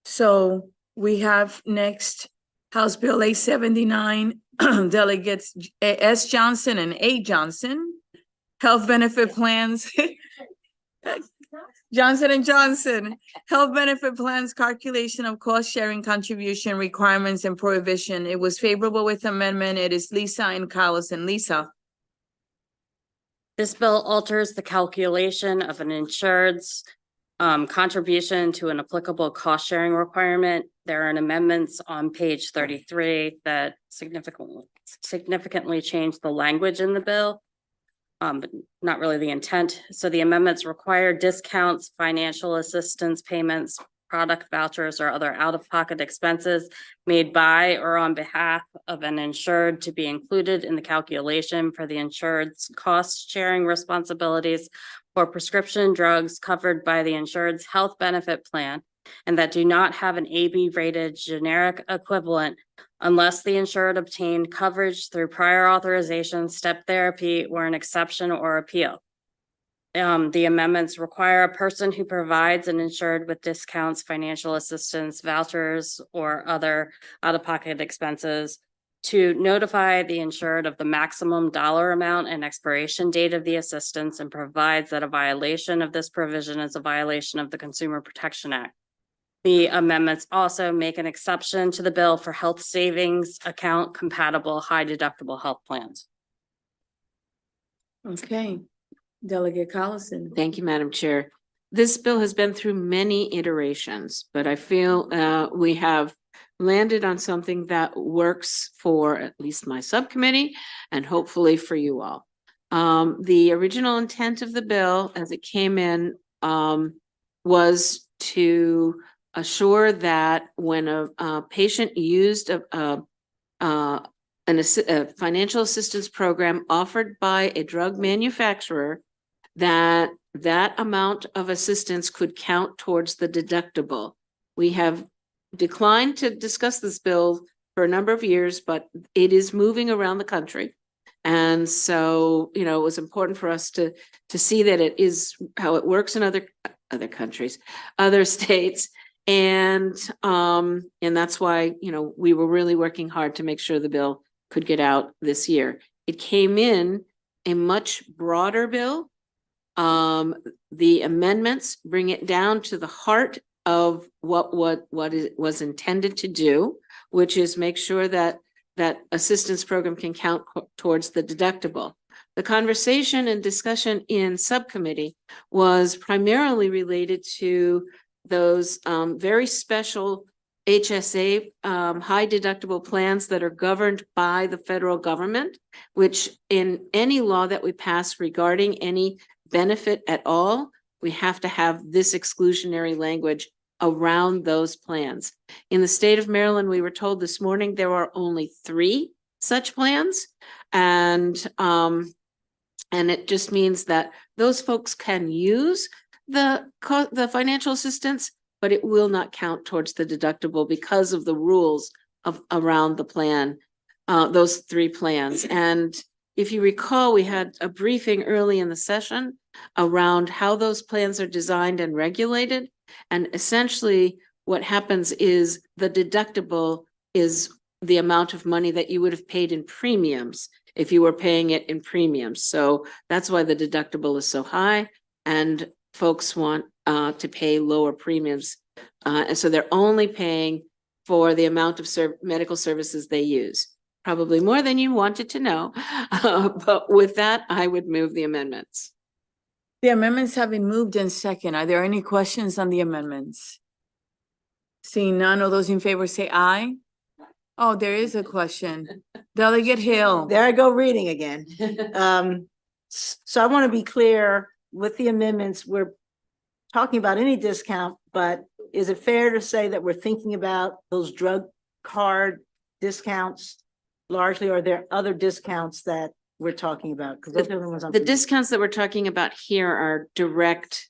So we have next House Bill 879, Delegates S. Johnson and A. Johnson, Health Benefit Plans. Johnson and Johnson, Health Benefit Plans, Calculation of Cost Sharing Contribution Requirements and Prohibition. It was favorable with amendment. It is Lisa and Collison. Lisa. This bill alters the calculation of an insured's contribution to an applicable cost sharing requirement. There are amendments on page 33 that significantly change the language in the bill, but not really the intent. So the amendments require discounts, financial assistance payments, product vouchers, or other out-of-pocket expenses made by or on behalf of an insured to be included in the calculation for the insured's cost-sharing responsibilities for prescription drugs covered by the insured's health benefit plan, and that do not have an AB-rated generic equivalent unless the insured obtained coverage through prior authorization, step therapy, or an exception or appeal. The amendments require a person who provides an insured with discounts, financial assistance, vouchers, or other out-of-pocket expenses to notify the insured of the maximum dollar amount and expiration date of the assistance, and provides that a violation of this provision is a violation of the Consumer Protection Act. The amendments also make an exception to the bill for health savings account compatible high deductible health plans. Okay, Delegate Collison. Thank you, Madam Chair. This bill has been through many iterations, but I feel we have landed on something that works for at least my subcommittee and hopefully for you all. The original intent of the bill as it came in was to assure that when a patient used a financial assistance program offered by a drug manufacturer, that amount of assistance could count towards the deductible. We have declined to discuss this bill for a number of years, but it is moving around the country. And so, it was important for us to see that it is how it works in other countries, other states. And that's why, we were really working hard to make sure the bill could get out this year. It came in a much broader bill. The amendments bring it down to the heart of what it was intended to do, which is make sure that assistance program can count towards the deductible. The conversation and discussion in subcommittee was primarily related to those very special HSA, high deductible plans that are governed by the federal government, which in any law that we pass regarding any benefit at all, we have to have this exclusionary language around those plans. In the state of Maryland, we were told this morning there are only 3 such plans. And it just means that those folks can use the financial assistance, but it will not count towards the deductible because of the rules around the plan, those 3 plans. And if you recall, we had a briefing early in the session around how those plans are designed and regulated. And essentially what happens is the deductible is the amount of money that you would have paid in premiums if you were paying it in premiums. So that's why the deductible is so high, and folks want to pay lower premiums. And so they're only paying for the amount of medical services they use. Probably more than you wanted to know. But with that, I would move the amendments. The amendments have been moved in second. Are there any questions on the amendments? Seeing none, all those in favor say aye. Oh, there is a question. Delegate Hill. There I go reading again. So I want to be clear with the amendments, we're talking about any discount, but is it fair to say that we're thinking about those drug card discounts largely, or are there other discounts that we're talking about? Because those are the ones I'm. The discounts that we're talking about here are direct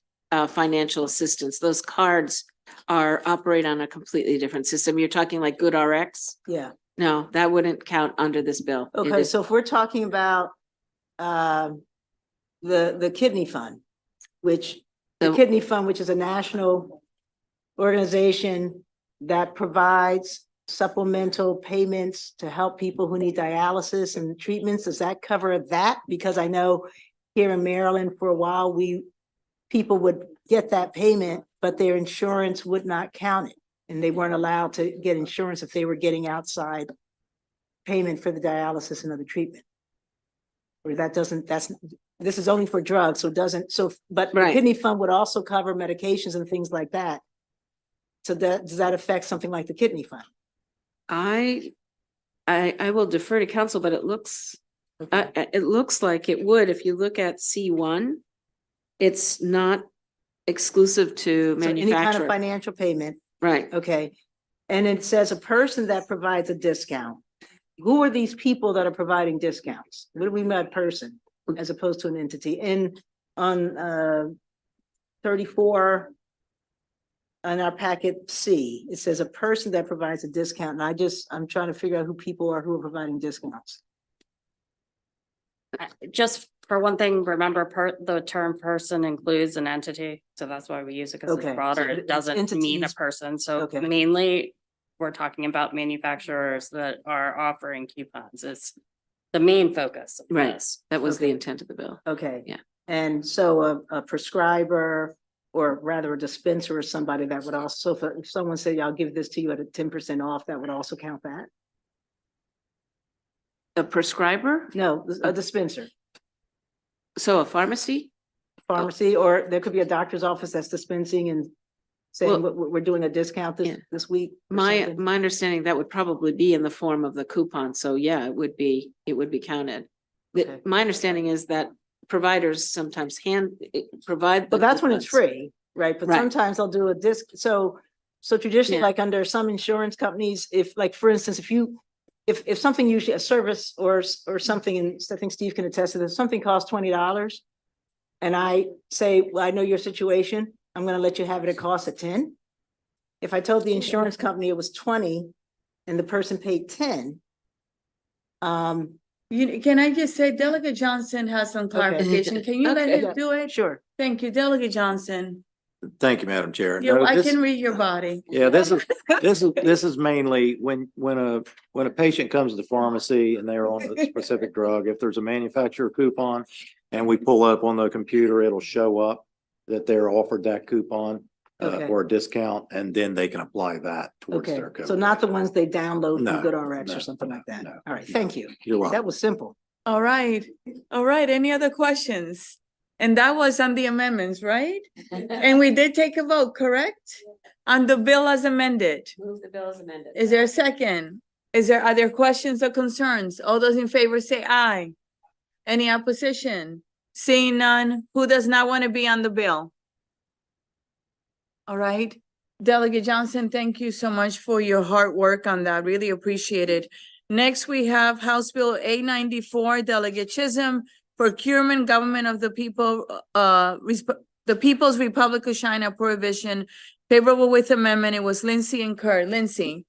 financial assistance. Those cards operate on a completely different system. You're talking like GoodRx? Yeah. No, that wouldn't count under this bill. Okay, so if we're talking about the kidney fund, which is a national organization that provides supplemental payments to help people who need dialysis and treatments, does that cover that? Because I know here in Maryland for a while, people would get that payment, but their insurance would not count it. And they weren't allowed to get insurance if they were getting outside payment for the dialysis and other treatment. Or this is only for drugs, so it doesn't, but the kidney fund would also cover medications and things like that. So does that affect something like the kidney fund? I will defer to council, but it looks like it would. If you look at C1, it's not exclusive to So any kind of financial payment. Right. Okay. And it says a person that provides a discount. Who are these people that are providing discounts? What do we mean by person as opposed to an entity? And on 34 on our packet C, it says a person that provides a discount. And I'm trying to figure out who people are who are providing discounts. Just for one thing, remember the term person includes an entity. So that's why we use it, because Okay. it's broader. So It doesn't mean a entities- person. So Okay. mainly we're talking about manufacturers that are offering coupons. It's the main focus of Right. this. That was the intent of the bill. Okay. Yeah. And so a prescriber, or rather a dispenser, or somebody that would also, if someone said, I'll give this to you at a 10% off, that would also count that? A prescriber? No, a dispenser. So a pharmacy? Pharmacy, or there could be a doctor's office that's dispensing and saying, Well, we're doing a discount this week. or My something. understanding, that would probably be in the form of the coupon. So yeah, it would be counted. Okay. My understanding is that providers sometimes provide. But the that's when it's coupons. free, right? But Right. sometimes they'll do a disc, so traditionally, Yeah. like under some insurance companies, if like, for instance, if something usually a service or something, and I think Steve can attest to this, something costs $20. And I say, well, I know your situation, I'm gonna let you have it at cost of 10. If I told the insurance company it was 20 and the person paid 10. Can I just say Delegate Johnson has some clarification. Can you let Okay. him do it? Sure. Thank you, Delegate Johnson. Thank you, Madam Chair. Yeah, No, I this- can read your body. Yeah, this is mainly when a patient comes to the pharmacy and they're on a specific drug, if there's a manufacturer coupon and we pull up on the computer, it'll show up that they're offered that coupon Okay. or a discount, and then they can apply that towards Okay, their code. so not the ones they download No, from GoodRx no, or something like that. no, All right, thank you. You're welcome. That was simple. All right. Any other questions? And that was on the amendments, right? And we did take a vote, correct? On the bill as amended. Move the bill as amended. Is there a second? Are there questions or concerns? All those in favor say aye. Any opposition? Seeing none, who does not want to be on the bill? All right. Delegate Johnson, thank you so much for your hard work on that. Really appreciate it. Next, we have House Bill 894, Delegate Chisholm, Procurement Government of the People, the People's Republic of China Prohibition, favorable with amendment. It was Lindsay and Kerr. Lindsay.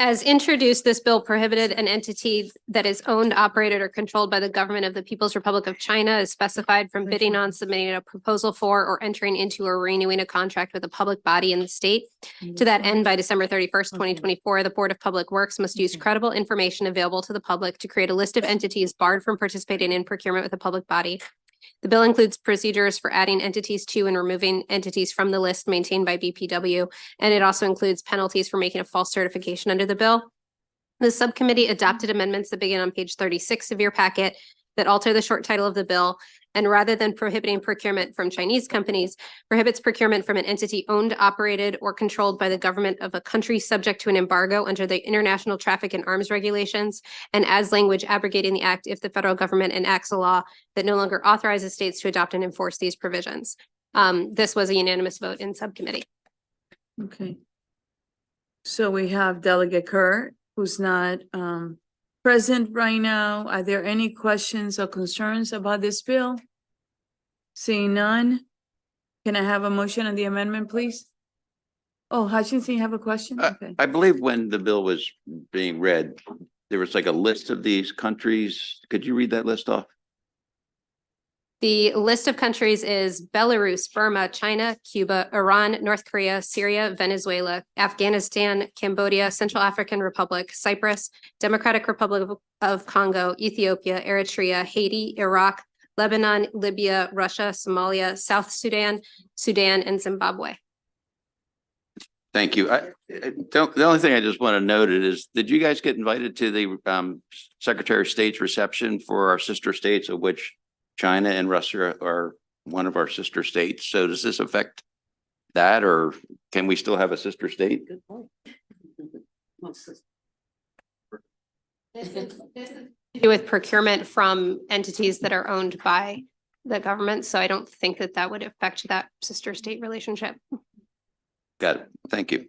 As introduced, this bill prohibited an entity that is owned, operated, or controlled by the government of the People's Republic of China as specified from bidding on, submitting a proposal for, or entering into or renewing a contract with a public body in the state. To that end, by December 31st, 2024, the Board of Public Works must use credible information available to the public to create a list of entities barred from participating in procurement with a public body. The bill includes procedures for adding entities to and removing entities from the list maintained by BPW, and it also includes penalties for making a false certification under the bill. The subcommittee adopted amendments that begin on page 36 of your packet that alter the short title of the bill, and rather than prohibiting procurement from Chinese companies, prohibits procurement from an entity owned, operated, or controlled by the government of a country subject to an embargo under the International Traffic in Arms Regulations, and adds language abrogating the act if the federal government enacts a law that no longer authorizes states to adopt and enforce these provisions. This was a unanimous vote in subcommittee. Okay. So we have Delegate Kerr, who's not present right now. Are there any questions or concerns about this bill? Seeing none, can I have a motion on the amendment, please? Oh, Hutchinson, you have a question? Okay. I believe when the bill was being read, there was like a list of these countries. Could you read that list off? The list of countries is Belarus, Burma, China, Cuba, Iran, North Korea, Syria, Venezuela, Afghanistan, Cambodia, Central African Republic, Cyprus, Democratic Republic of Congo, Ethiopia, Eritrea, Haiti, Iraq, Lebanon, Libya, Russia, Somalia, South Sudan, Sudan, and Zimbabwe. Thank you. The only thing I just want to note is, did you guys get invited to the Secretary of State's reception for our sister states, of which China and Russia are one of our sister states? So does this affect that, or can we still have a sister state? Good point. This is to do with procurement from entities that are owned by the government, so I don't think that that would affect that sister state relationship. Got it. Thank you.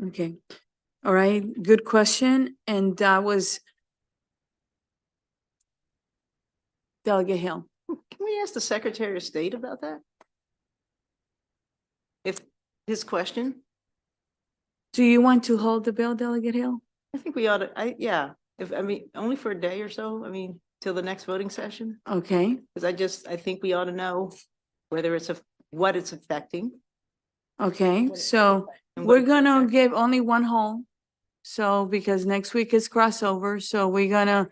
Okay. All right. Good question. And that was Delegate Hill. Can we ask the Secretary of State about that? If his question? Do you want to hold the bill, Delegate Hill? I think we ought to, yeah, only for a day or so, till the next voting session. Okay. Because I think we ought to know whether what it's affecting. Okay, so we're gonna give only one hold. So because next week is crossover, so we're gonna,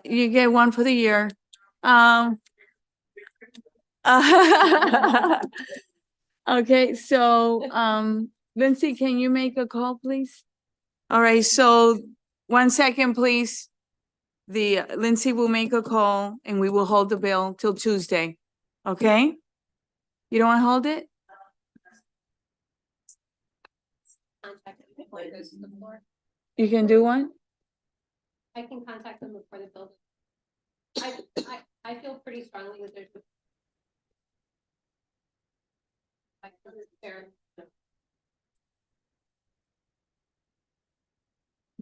you get one for the year. Okay, so Lindsay, can you make a call, please? All right, so 1 second, please. Lindsay will make a call and we will hold the bill till Tuesday. Okay? You don't want to hold it? You can do one? I can contact them before the bill. I feel pretty strongly that there's.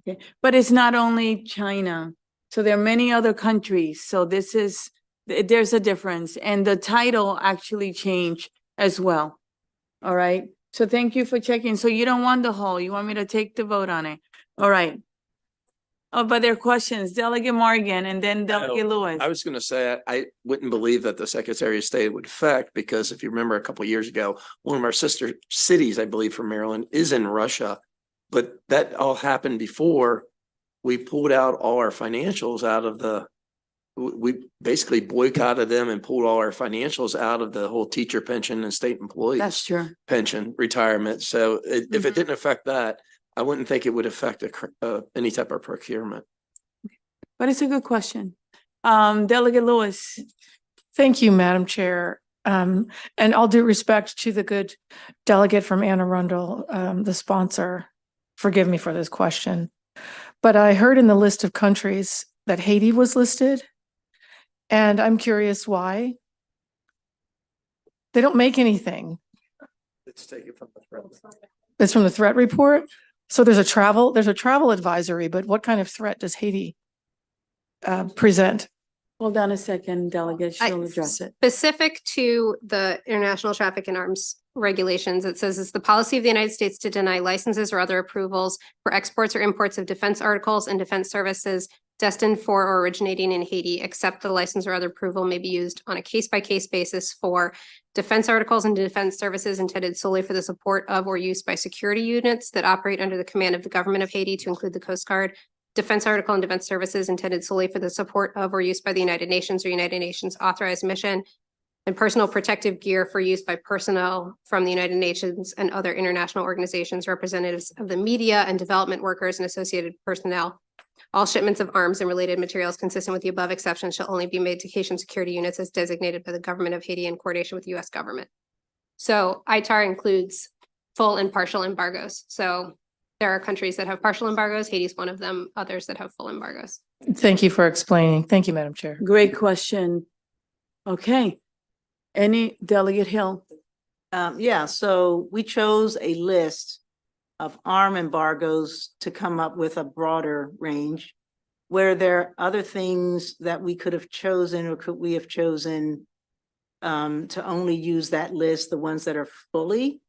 Okay, but it's not only China. So there are many other countries. So there's a difference, and the title actually changed as well. All right. So thank you for checking. So you don't want the whole, you want me to take the vote on it? All right. Oh, but there are questions. Delegate Morgan and then Delegate Lewis. I was going to say, I wouldn't believe that the Secretary of State would affect, because if you remember a couple of years ago, one of our sister cities, I believe from Maryland, is in Russia. But that all happened before we pulled out all our financials out of we basically boycotted them and pulled all our financials out of the whole teacher pension and state employees. That's true. Pension retirement. So if it didn't affect that, I wouldn't think it would affect any type of procurement. But it's a good question. Delegate Lewis. Thank you, Madam Chair. And all due respect to the good delegate from Anne Arundel, the sponsor, forgive me for this question. But I heard in the list of countries that Haiti was listed. And I'm curious why. They don't make anything. Let's take it from the threat. It's from the threat report. So there's a travel advisory, but what kind of threat does Haiti present? Hold on a second, Delegate. She'll address it. Specific to the international traffic in arms regulations, it says it's the policy of the United States to deny licenses or other approvals for exports or imports of defense articles and defense services destined for or originating in Haiti, except the license or other approval may be used on a case-by-case basis for defense articles and defense services intended solely for the support of or use by security units that operate under the command of the government of Haiti, to include the Coast Guard, defense article and defense services intended solely for the support of or use by the United Nations or United Nations authorized mission, and personal protective gear for use by personnel from the United Nations and other international organizations, representatives of the media and development workers and associated personnel. All shipments of arms and related materials consistent with the above exceptions shall only be made to Haitian security units as designated by the government of Haiti in coordination with the U.S. government. So ITAR includes full and partial embargoes. So there are countries that have partial embargoes. Haiti is one of them, others that have full embargoes. Thank you for explaining. Thank you, Madam Chair. Great question. Okay. Any Delegate Hill? Yeah, so we chose a list of arm embargoes to come up with a broader range. Were there other things that we could have chosen, or could we have chosen to only use that list, the ones that are fully?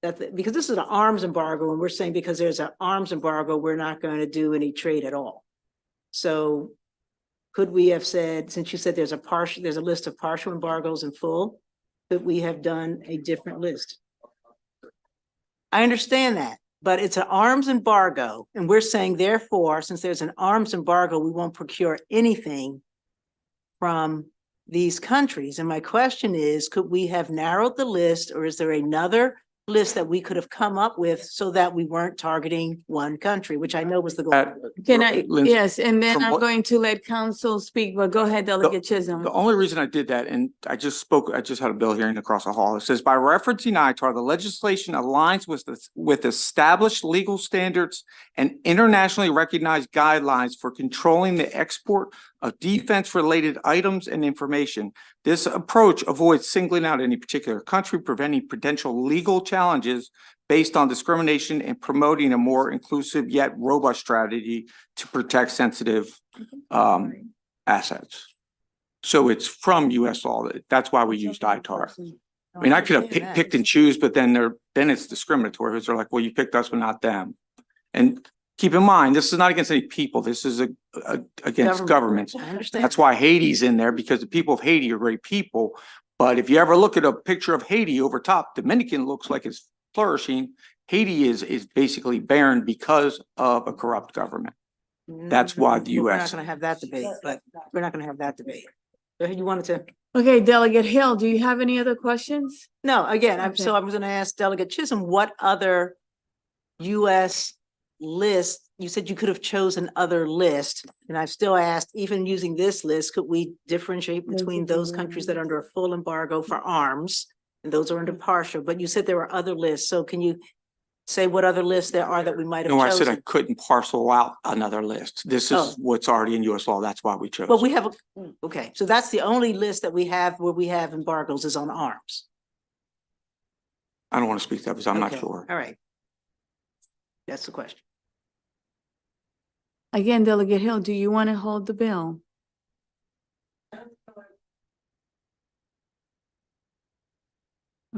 Because this is an arms embargo, and we're saying because there's an arms embargo, we're not going to do any trade at all. So could we have said, since you said there's a list of partial embargoes and full, could we have done a different list? I understand that, but it's an arms embargo, and we're saying therefore, since there's an arms embargo, we won't procure anything from these countries. And my question is, could we have narrowed the list, or is there another list that we could have come up with so that we weren't targeting one country, which I know was the goal? Can I, Lindsay, yes, and then from I'm what- going to let council speak, but go ahead, Delegate Chisholm. The only reason I did that, and I just had a bill hearing across the hall. It says, by referencing ITAR, the legislation aligns with established legal standards and internationally recognized guidelines for controlling the export of defense-related items and information. This approach avoids singling out any particular country, preventing potential legal challenges based on discrimination, and promoting a more inclusive yet robust strategy to protect sensitive assets. So it's from US law. That's why we used ITAR. I mean, I could have picked and choose, but then it's discriminatory, because they're like, well, you picked us, but not them. And keep in mind, this is not against any people. This is against governments. I understand. That's why Haiti's in there, because the people of Haiti are great people. But if you ever look at a picture of Haiti over top, Dominican looks like it's flourishing. Haiti is basically barren because of a corrupt government. That's why the We're not US. gonna have that debate, but we're not gonna have that debate. Go ahead, you wanted to? Okay, Delegate Hill, do you have any other questions? No, again, I Okay. was gonna ask Delegate Chisholm, what other US list, you said you could have chosen other list, and I've still asked, even using this list, could we differentiate between those countries that are under a full embargo for arms and those are under partial? But you said there were other lists, so can you say what other lists there are that we might have No, I said I chosen? couldn't parcel out another list. This Oh. is what's already in US law. That's why we chose. Well, we have, okay, so that's the only list that we have where we have embargoes is on arms. I don't want to speak to that because I'm not Okay, sure. All right. That's the question. Again, Delegate Hill, do you want to hold the bill?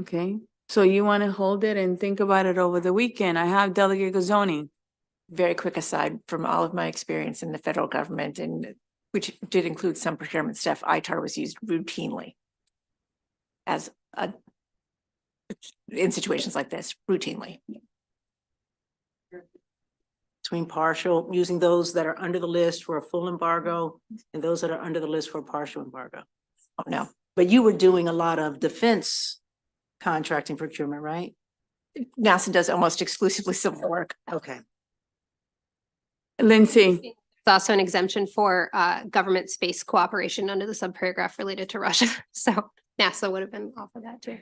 Okay, so you want to hold it and think about it over the weekend. I have Delegate Gazzoni. Very quick aside, from all of my experience in the federal government, and which did include some procurement stuff, ITAR was used routinely as in situations like this, routinely. Between partial, using those that are under the list for a full embargo and those that are under the list for a partial embargo. Oh, no. But you were doing a lot of defense contracting procurement, right? NASA does almost exclusively civil work. Okay. Lindsay, There's also an exemption for government space cooperation under the subparagraph related to Russia. So NASA would have been off of that too.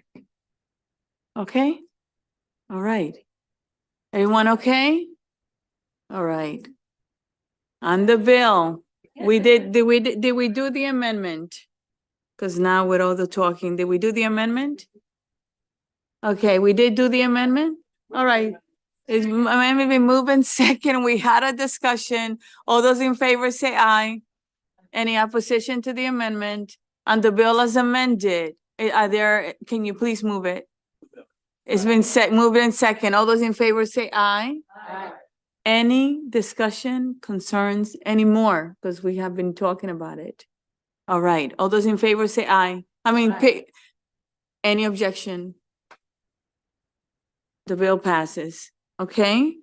Okay? All right. Everyone okay? All right. On the bill, did we do the amendment? Because now with all the talking, did we do the amendment? Okay, we did do the amendment? All right. Is amendment been moved in second? We had a discussion. All those in favor say aye. Any opposition to the amendment? On the bill as amended, are there, can you please move it? It's been moved in second. All those in favor say aye. Aye. Any discussion, concerns anymore? Because we have been talking about it. All right. All those in favor say aye. Any objection? The bill passes. Okay?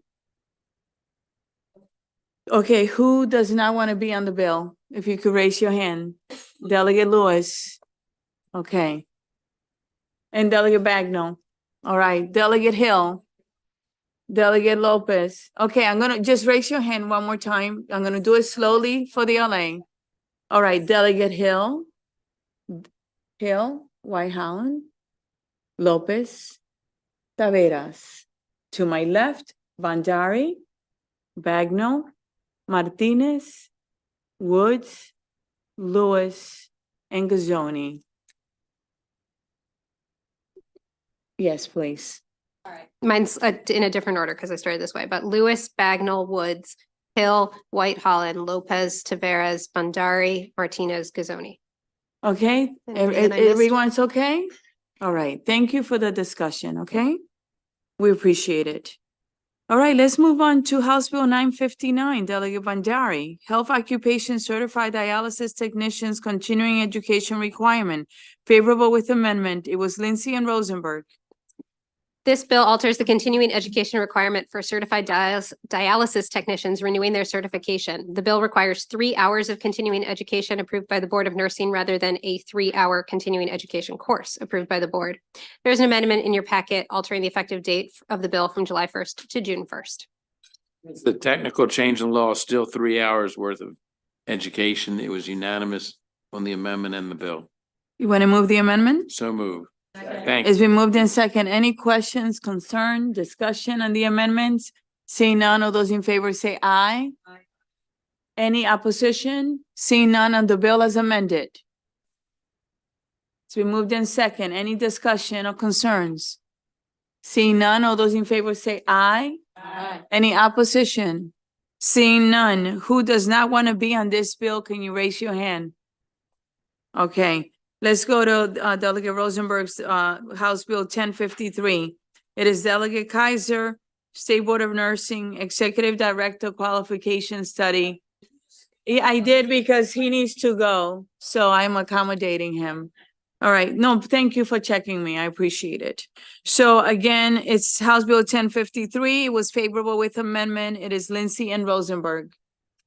Okay, who does not want to be on the bill? If you could raise your hand. Delegate Lewis. Okay. And Delegate Bagnell. All right. Delegate Hill. Delegate Lopez. Okay, I'm gonna just raise your hand one more time. I'm gonna do it slowly for the LA. All right, Delegate Hill. White Holland. Lopez. Taveras. To my left, Bandari, Bagnell, Martinez, Woods, Lewis, and Gazzoni. Yes, please. All right. Mine's in a different order because I started this way, but Lewis, Bagnell, Woods, Hill, White Holland, Lopez, Taveras, Bandari, Martinez, Gazzoni. Okay, Anything that I missed? everyone's okay? All right, thank you for the discussion, okay? We appreciate it. All right, let's move on to House Bill 959, Delegate Bandari, Health Occupation Certified Dialysis Technicians Continuing Education Requirement. Favorable with amendment. It was Lindsay and Rosenberg. This bill alters the continuing education requirement for certified dialysis technicians renewing their certification. The bill requires 3 hours of continuing education approved by the Board of Nursing rather than a 3-hour continuing education course approved by the board. There's an amendment in your packet altering the effective date of the bill from July 1st to June 1st. The technical change in law is still 3 hours worth of education. It was unanimous on the amendment and the bill. You want to move the amendment? So moved. Thank It's you. been moved in second. Any questions, concern, discussion on the amendments? Seeing none, all those in favor say aye. Aye. Any opposition? Seeing none on the bill as amended. It's been moved in second. Any discussion or concerns? Seeing none, all those in favor say aye. Aye. Any opposition? Seeing none, who does not want to be on this bill? Can you raise your hand? Okay. Let's go to Delegate Rosenberg's House Bill 1053. It is Delegate Kaiser, State Board of Nursing, Executive Director Qualification Study. Yeah, I did because he needs to go, so I'm accommodating him. All right, no, thank you for checking me. I appreciate it. So again, it's House Bill 1053. It was favorable with amendment. It is Lindsay and Rosenberg.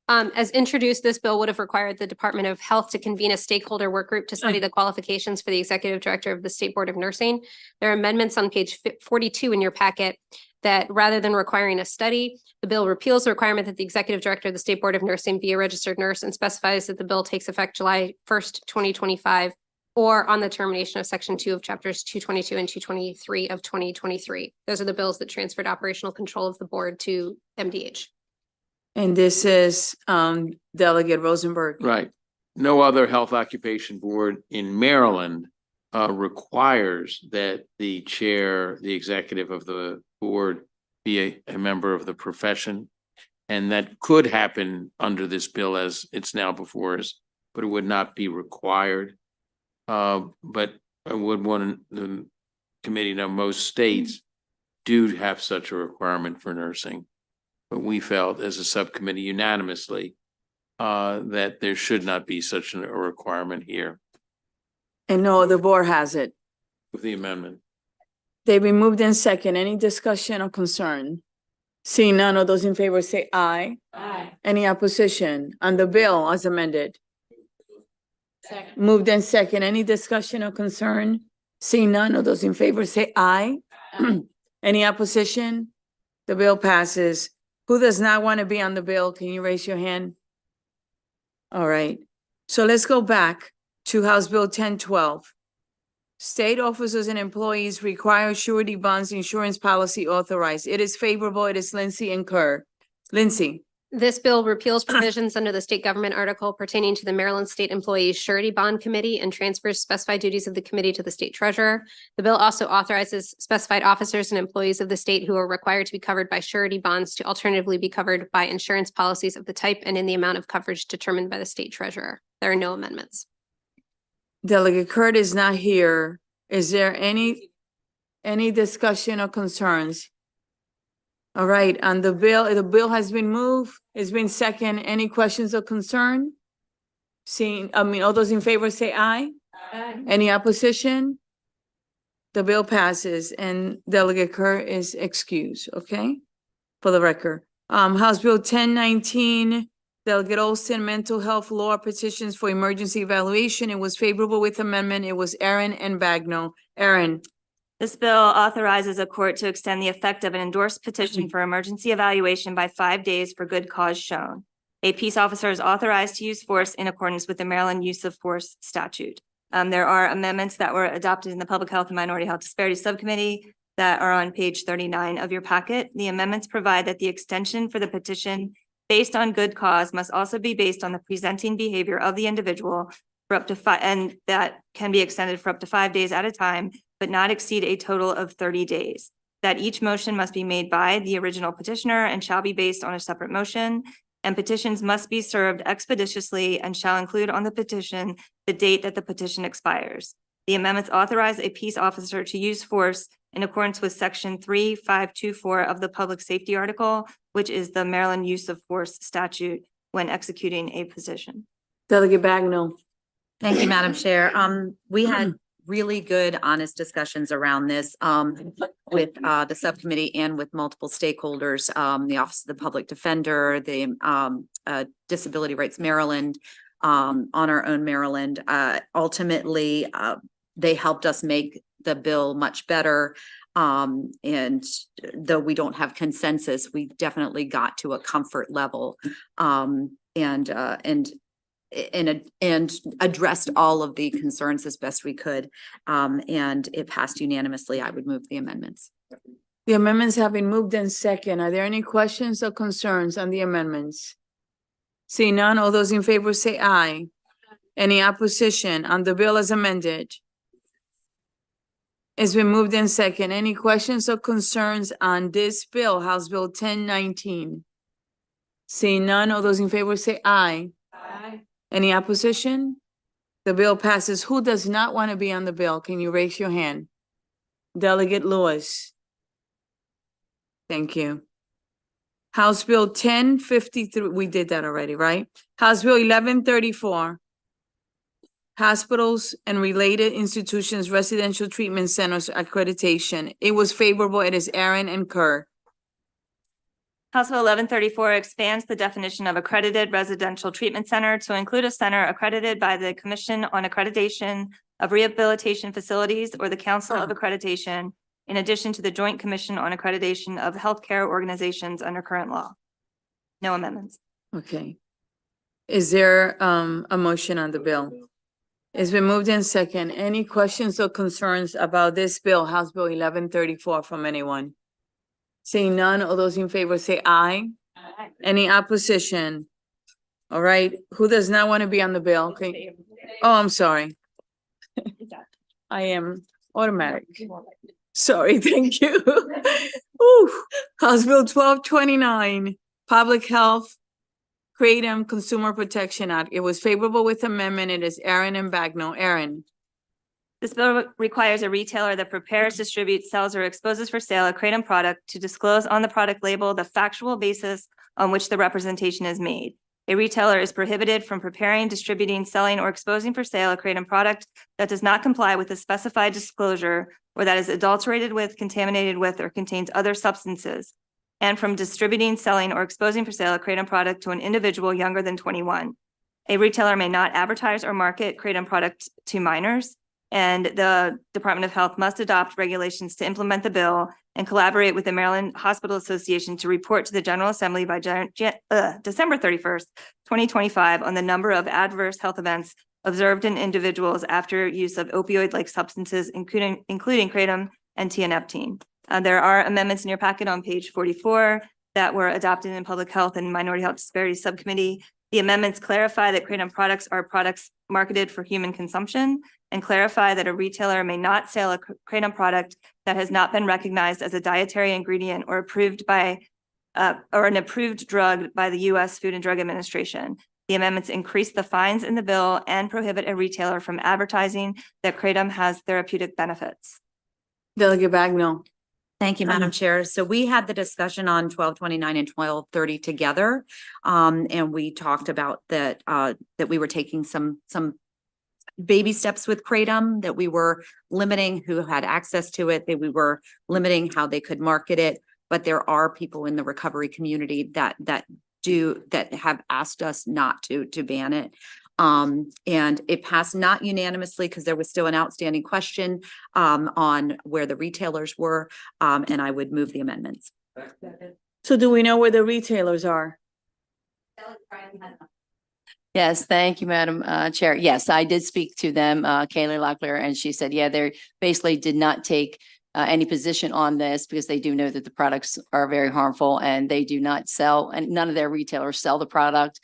As introduced, this bill would have required the Department of Health to convene a stakeholder work group to study the qualifications for the Executive Director of the State Board of Nursing. There are amendments on page 42 in your packet that rather than requiring a study, the bill repeals the requirement that the Executive Director of the State Board of Nursing be a registered nurse and specifies that the bill takes effect July 1st, 2025, or on the termination of Section 2 of Chapters 222 and 223 of 2023. Those are the bills that transferred operational control of the board to MDH. And this is Delegate Rosenberg. Right. No other health occupation board in Maryland requires that the chair, the executive of the board be a member of the profession. And that could happen under this bill as it's now before us, but it would not be required. But I would want the committee to know most states do have such a requirement for nursing. But we felt as a subcommittee unanimously that there should not be such a requirement here And no, the board has it. with the amendment. They've been moved in second. Any discussion or concern? Seeing none of those in favor say aye. Aye. Any opposition on the bill as amended? Second. Moved in second. Any discussion or concern? Seeing none of those in favor say aye. Aye. Any opposition? The bill passes. Who does not want to be on the bill? Can you raise your hand? All right, so let's go back to House Bill 1012. State officers and employees require surety bonds insurance policy authorized. It is favorable. It is Lindsay and Kerr. Lindsay. This bill repeals provisions under the state government article pertaining to the Maryland State Employees Surety Bond Committee and transfers specified duties of the committee to the state treasurer. The bill also authorizes specified officers and employees of the state who are required to be covered by surety bonds to alternatively be covered by insurance policies of the type and in the amount of coverage determined by the state treasurer. There are no amendments. Delegate Kurt is not here. Is there any discussion or concerns? All right, on the bill has been moved. It's been second. Any questions or concern? All those in favor say aye. Aye. Any opposition? The bill passes and Delegate Kerr is excused, okay? For the record. House Bill 1019, Delegate Olson, mental health law petitions for emergency evaluation. It was favorable with amendment. It was Aaron and Bagno. Aaron. This bill authorizes a court to extend the effect of an endorsed petition for emergency evaluation by 5 days for good cause shown. A peace officer is authorized to use force in accordance with the Maryland Use of Force statute. There are amendments that were adopted in the Public Health and Minority Health Disparities Subcommittee that are on page 39 of your packet. The amendments provide that the extension for the petition based on good cause must also be based on the presenting behavior of the individual for up to 5, and that can be extended for up to 5 days at a time, but not exceed a total of 30 days. That each motion must be made by the original petitioner and shall be based on a separate motion, and petitions must be served expeditiously and shall include on the petition the date that the petition expires. The amendments authorize a peace officer to use force in accordance with section 3524 of the public safety article, which is the Maryland Use of Force statute when executing a position. Delegate Bagno. Thank you, Madam Chair. We had really good, honest discussions around this with the subcommittee and with multiple stakeholders, the Office of the Public Defender, the Disability Rights Maryland, Honor Own Maryland. Ultimately, they helped us make the bill much better. And though we don't have consensus, we definitely got to a comfort level and addressed all of the concerns as best we could. And it passed unanimously. I would move the amendments. The amendments have been moved in second. Are there any questions or concerns on the amendments? Seeing none, all those in favor say aye. Any opposition on the bill as amended? It's been moved in second. Any questions or concerns on this bill, House Bill 1019? Seeing none, all those in favor say aye. Aye. Any opposition? The bill passes. Who does not want to be on the bill? Can you raise your hand? Delegate Lewis. Thank you. House Bill 1053, we did that already, right? House Bill 1134. Hospitals and related institutions, residential treatment centers accreditation. It was favorable. It is Aaron and Kerr. House Bill 1134 expands the definition of accredited residential treatment center to include a center accredited by the Commission on Accreditation of Rehabilitation Facilities or the Council of Accreditation, in addition to the Joint Commission on Accreditation of Healthcare Organizations under current law. No amendments. Okay. Is there a motion on the bill? It's been moved in second. Any questions or concerns about this bill, House Bill 1134 from anyone? Seeing none, all those in favor say aye. Aye. Any opposition? All right, who does not want to be on the bill? Okay. Oh, I'm sorry. I am automatic. Sorry, thank you. Ooh. House Bill 1229, Public Health Kratom Consumer Protection Act. It was favorable with amendment. It is Aaron and Bagno. Aaron. This bill requires a retailer that prepares, distributes, sells, or exposes for sale a Kratom product to disclose on the product label the factual basis on which the representation is made. A retailer is prohibited from preparing, distributing, selling, or exposing for sale a Kratom product that does not comply with the specified disclosure or that is adulterated with, contaminated with, or contains other substances, and from distributing, selling, or exposing for sale a Kratom product to an individual younger than 21. A retailer may not advertise or market Kratom product to minors. and the Department of Health must adopt regulations to implement the bill and collaborate with the Maryland Hospital Association to report to the General Assembly by December 31st, 2025 on the number of adverse health events observed in individuals after use of opioid-like substances, including kratom and tianeptine. There are amendments in your packet on page 44 that were adopted in Public Health and Minority Health Disparities Subcommittee. The amendments clarify that kratom products are products marketed for human consumption and clarify that a retailer may not sell a kratom product that has not been recognized as a dietary ingredient or approved by or an approved drug by the U.S. Food and Drug Administration. The amendments increase the fines in the bill and prohibit a retailer from advertising that kratom has therapeutic benefits. Delegate Bagno. Thank you, Madam Chair. So we had the discussion on 1229 and 1230 together. And we talked about that, that we were taking some baby steps with kratom, that we were limiting who had access to it, that we were limiting how they could market it. But there are people in the recovery community that have asked us not to ban it. And it passed not unanimously because there was still an outstanding question on where the retailers were, and I would move the amendments. So do we know where the retailers are? Yes, thank you, Madam Chair. Yes, I did speak to them, Kaylee Locklear, and she said, yeah, they basically did not take any position on this because they do know that the products are very harmful and they do not sell, and none of their retailers sell the product.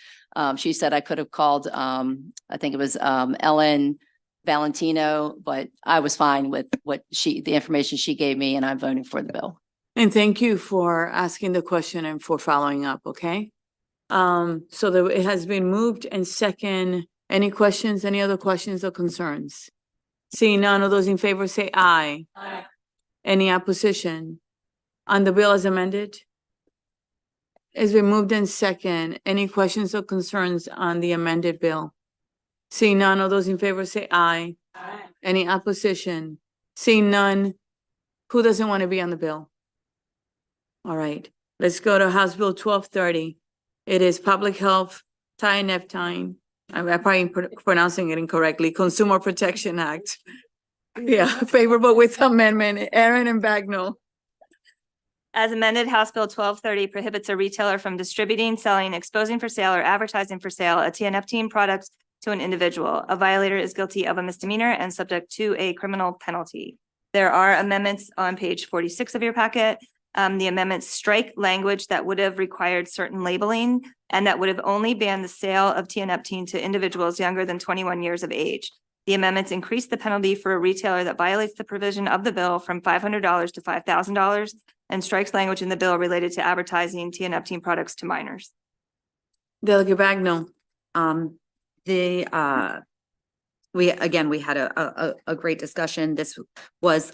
She said I could have called, I think it was Ellen Valentino, but I was fine with the information she gave me, and I'm voting for the bill. And thank you for asking the question and for following up, okay? So it has been moved and second. Any questions, any other questions or concerns? Seeing none of those in favor say aye. Aye. Any opposition? On the bill as amended? It's been moved in second. Any questions or concerns on the amended bill? Seeing none of those in favor say aye. Aye. Any opposition? Seeing none, who doesn't want to be on the bill? All right, let's go to House Bill 1230. It is Public Health, tianeptine. I'm probably pronouncing it incorrectly. Consumer Protection Act. Yeah, favorable with amendment. Aaron and Bagnall. As amended, House Bill 1230 prohibits a retailer from distributing, selling, exposing for sale, or advertising for sale a tianeptine product to an individual. A violator is guilty of a misdemeanor and subject to a criminal penalty. There are amendments on page 46 of your packet. The amendments strike language that would have required certain labeling and that would have only banned the sale of tianeptine to individuals younger than 21 years of age. The amendments increase the penalty for a retailer that violates the provision of the bill from $500 to $5,000 and strikes language in the bill related to advertising tianeptine products to minors. Delegate Bagnall. We had a great discussion. This was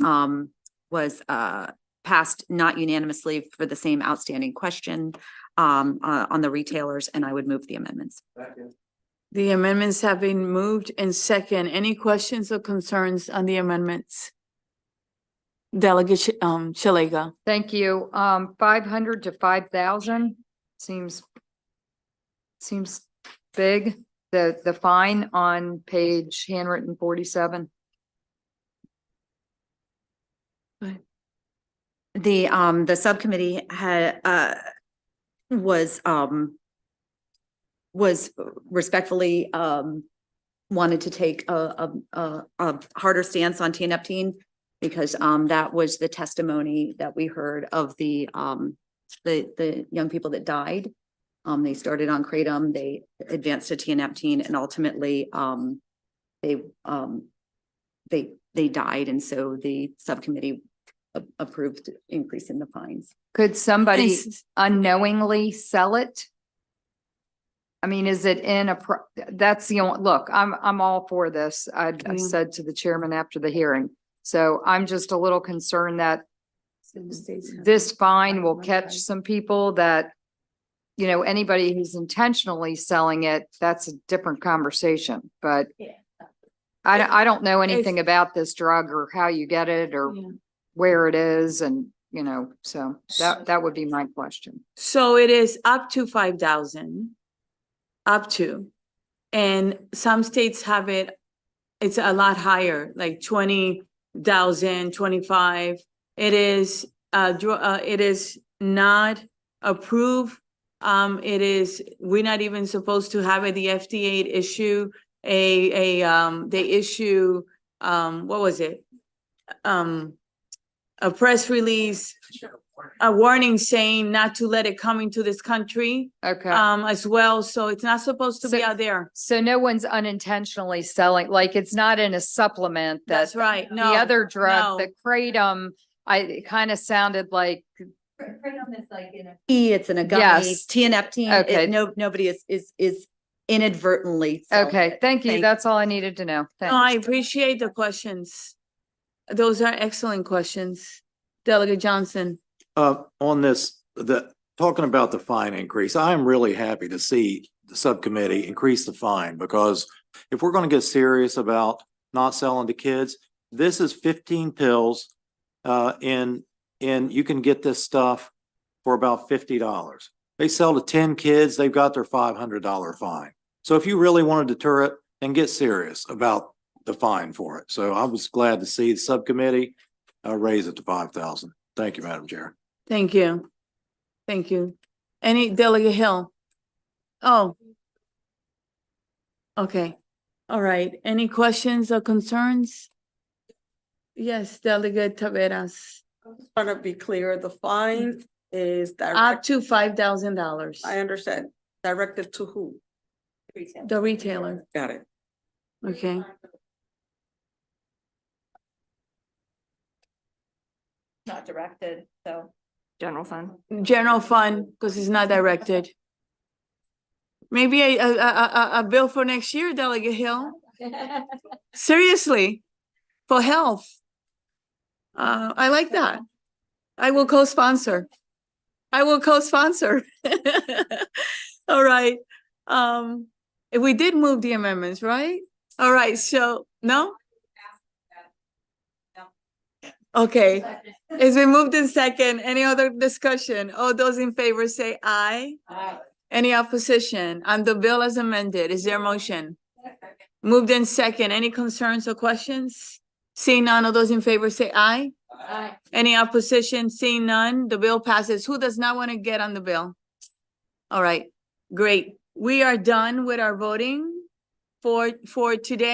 passed not unanimously for the same outstanding question on the retailers, and I would move the amendments. The amendments have been moved and second. Any questions or concerns on the amendments? Delegate Shalega. Thank you. 500 to 5,000 seems big. The fine on page handwritten 47. The subcommittee had was respectfully wanted to take a harder stance on tianeptine because that was the testimony that we heard of the young people that died. They started on kratom, they advanced to tianeptine, and ultimately they died, and so the subcommittee approved increase in the fines. Could somebody unknowingly sell it? I mean, is it in a, that's the only, look, I'm all for this. I said to the chairman after the hearing. So I'm just a little concerned that this fine will catch some people that, you know, anybody who's intentionally selling it, that's a different conversation, but I don't know anything about this drug or how you get it or where it is, and you know, so that would be my question. So it is up to 5,000, up to, and some states have it it's a lot higher, like 20,000, 25. It is, it is not approved. We're not even supposed to have it. The FDA issue they issue, what was it? A press release, a warning saying not to let it come into this country, Okay. as well. So it's not supposed to be So- out there. So no one's unintentionally selling, like it's not in a supplement that That's right. the No, other drug, no. the kratom, it kind of sounded like, Kratom is like in a tea, it's in a gummy, Yes. tianeptine, Okay. nobody is inadvertently. selling okay, it. thank you. That's all I needed to know. No, Thanks. I appreciate the questions. Those are excellent questions. Delegate Johnson. On this, talking about the fine increase, I am really happy to see the subcommittee increase the fine, because if we're gonna get serious about not selling to kids, this is 15 pills, and you can get this stuff for about $50. They sell to 10 kids, they've got their $500 fine. So if you really want to deter it, then get serious about the fine for it. So I was glad to see the subcommittee raise it to 5,000. Thank you, Madam Chair. Thank you. Thank you. Any Delegate Hill? Oh. Okay. All right. Any questions or concerns? Yes, Delegate Taveras. Want to be clear, the fine is Up direct, to $5,000. I understand, directed to who? The retailer. Got it. Okay. Not directed, so. General fund. General fund, because it's not directed. Maybe a bill for next year, Delegate Hill. Seriously, for health. I like that. I will co-sponsor. All right. We did move the amendments, right? All right, so, no? Okay, it's been moved in second. Any other discussion? All those in favor say aye. Aye. Any opposition on the bill as amended? Is there a motion? Moved in second. Any concerns or questions? Seeing none, all those in favor say aye. Aye. Any opposition? Seeing none, the bill passes. Who does not want to get on the bill? All right, great. We are done with our voting for today.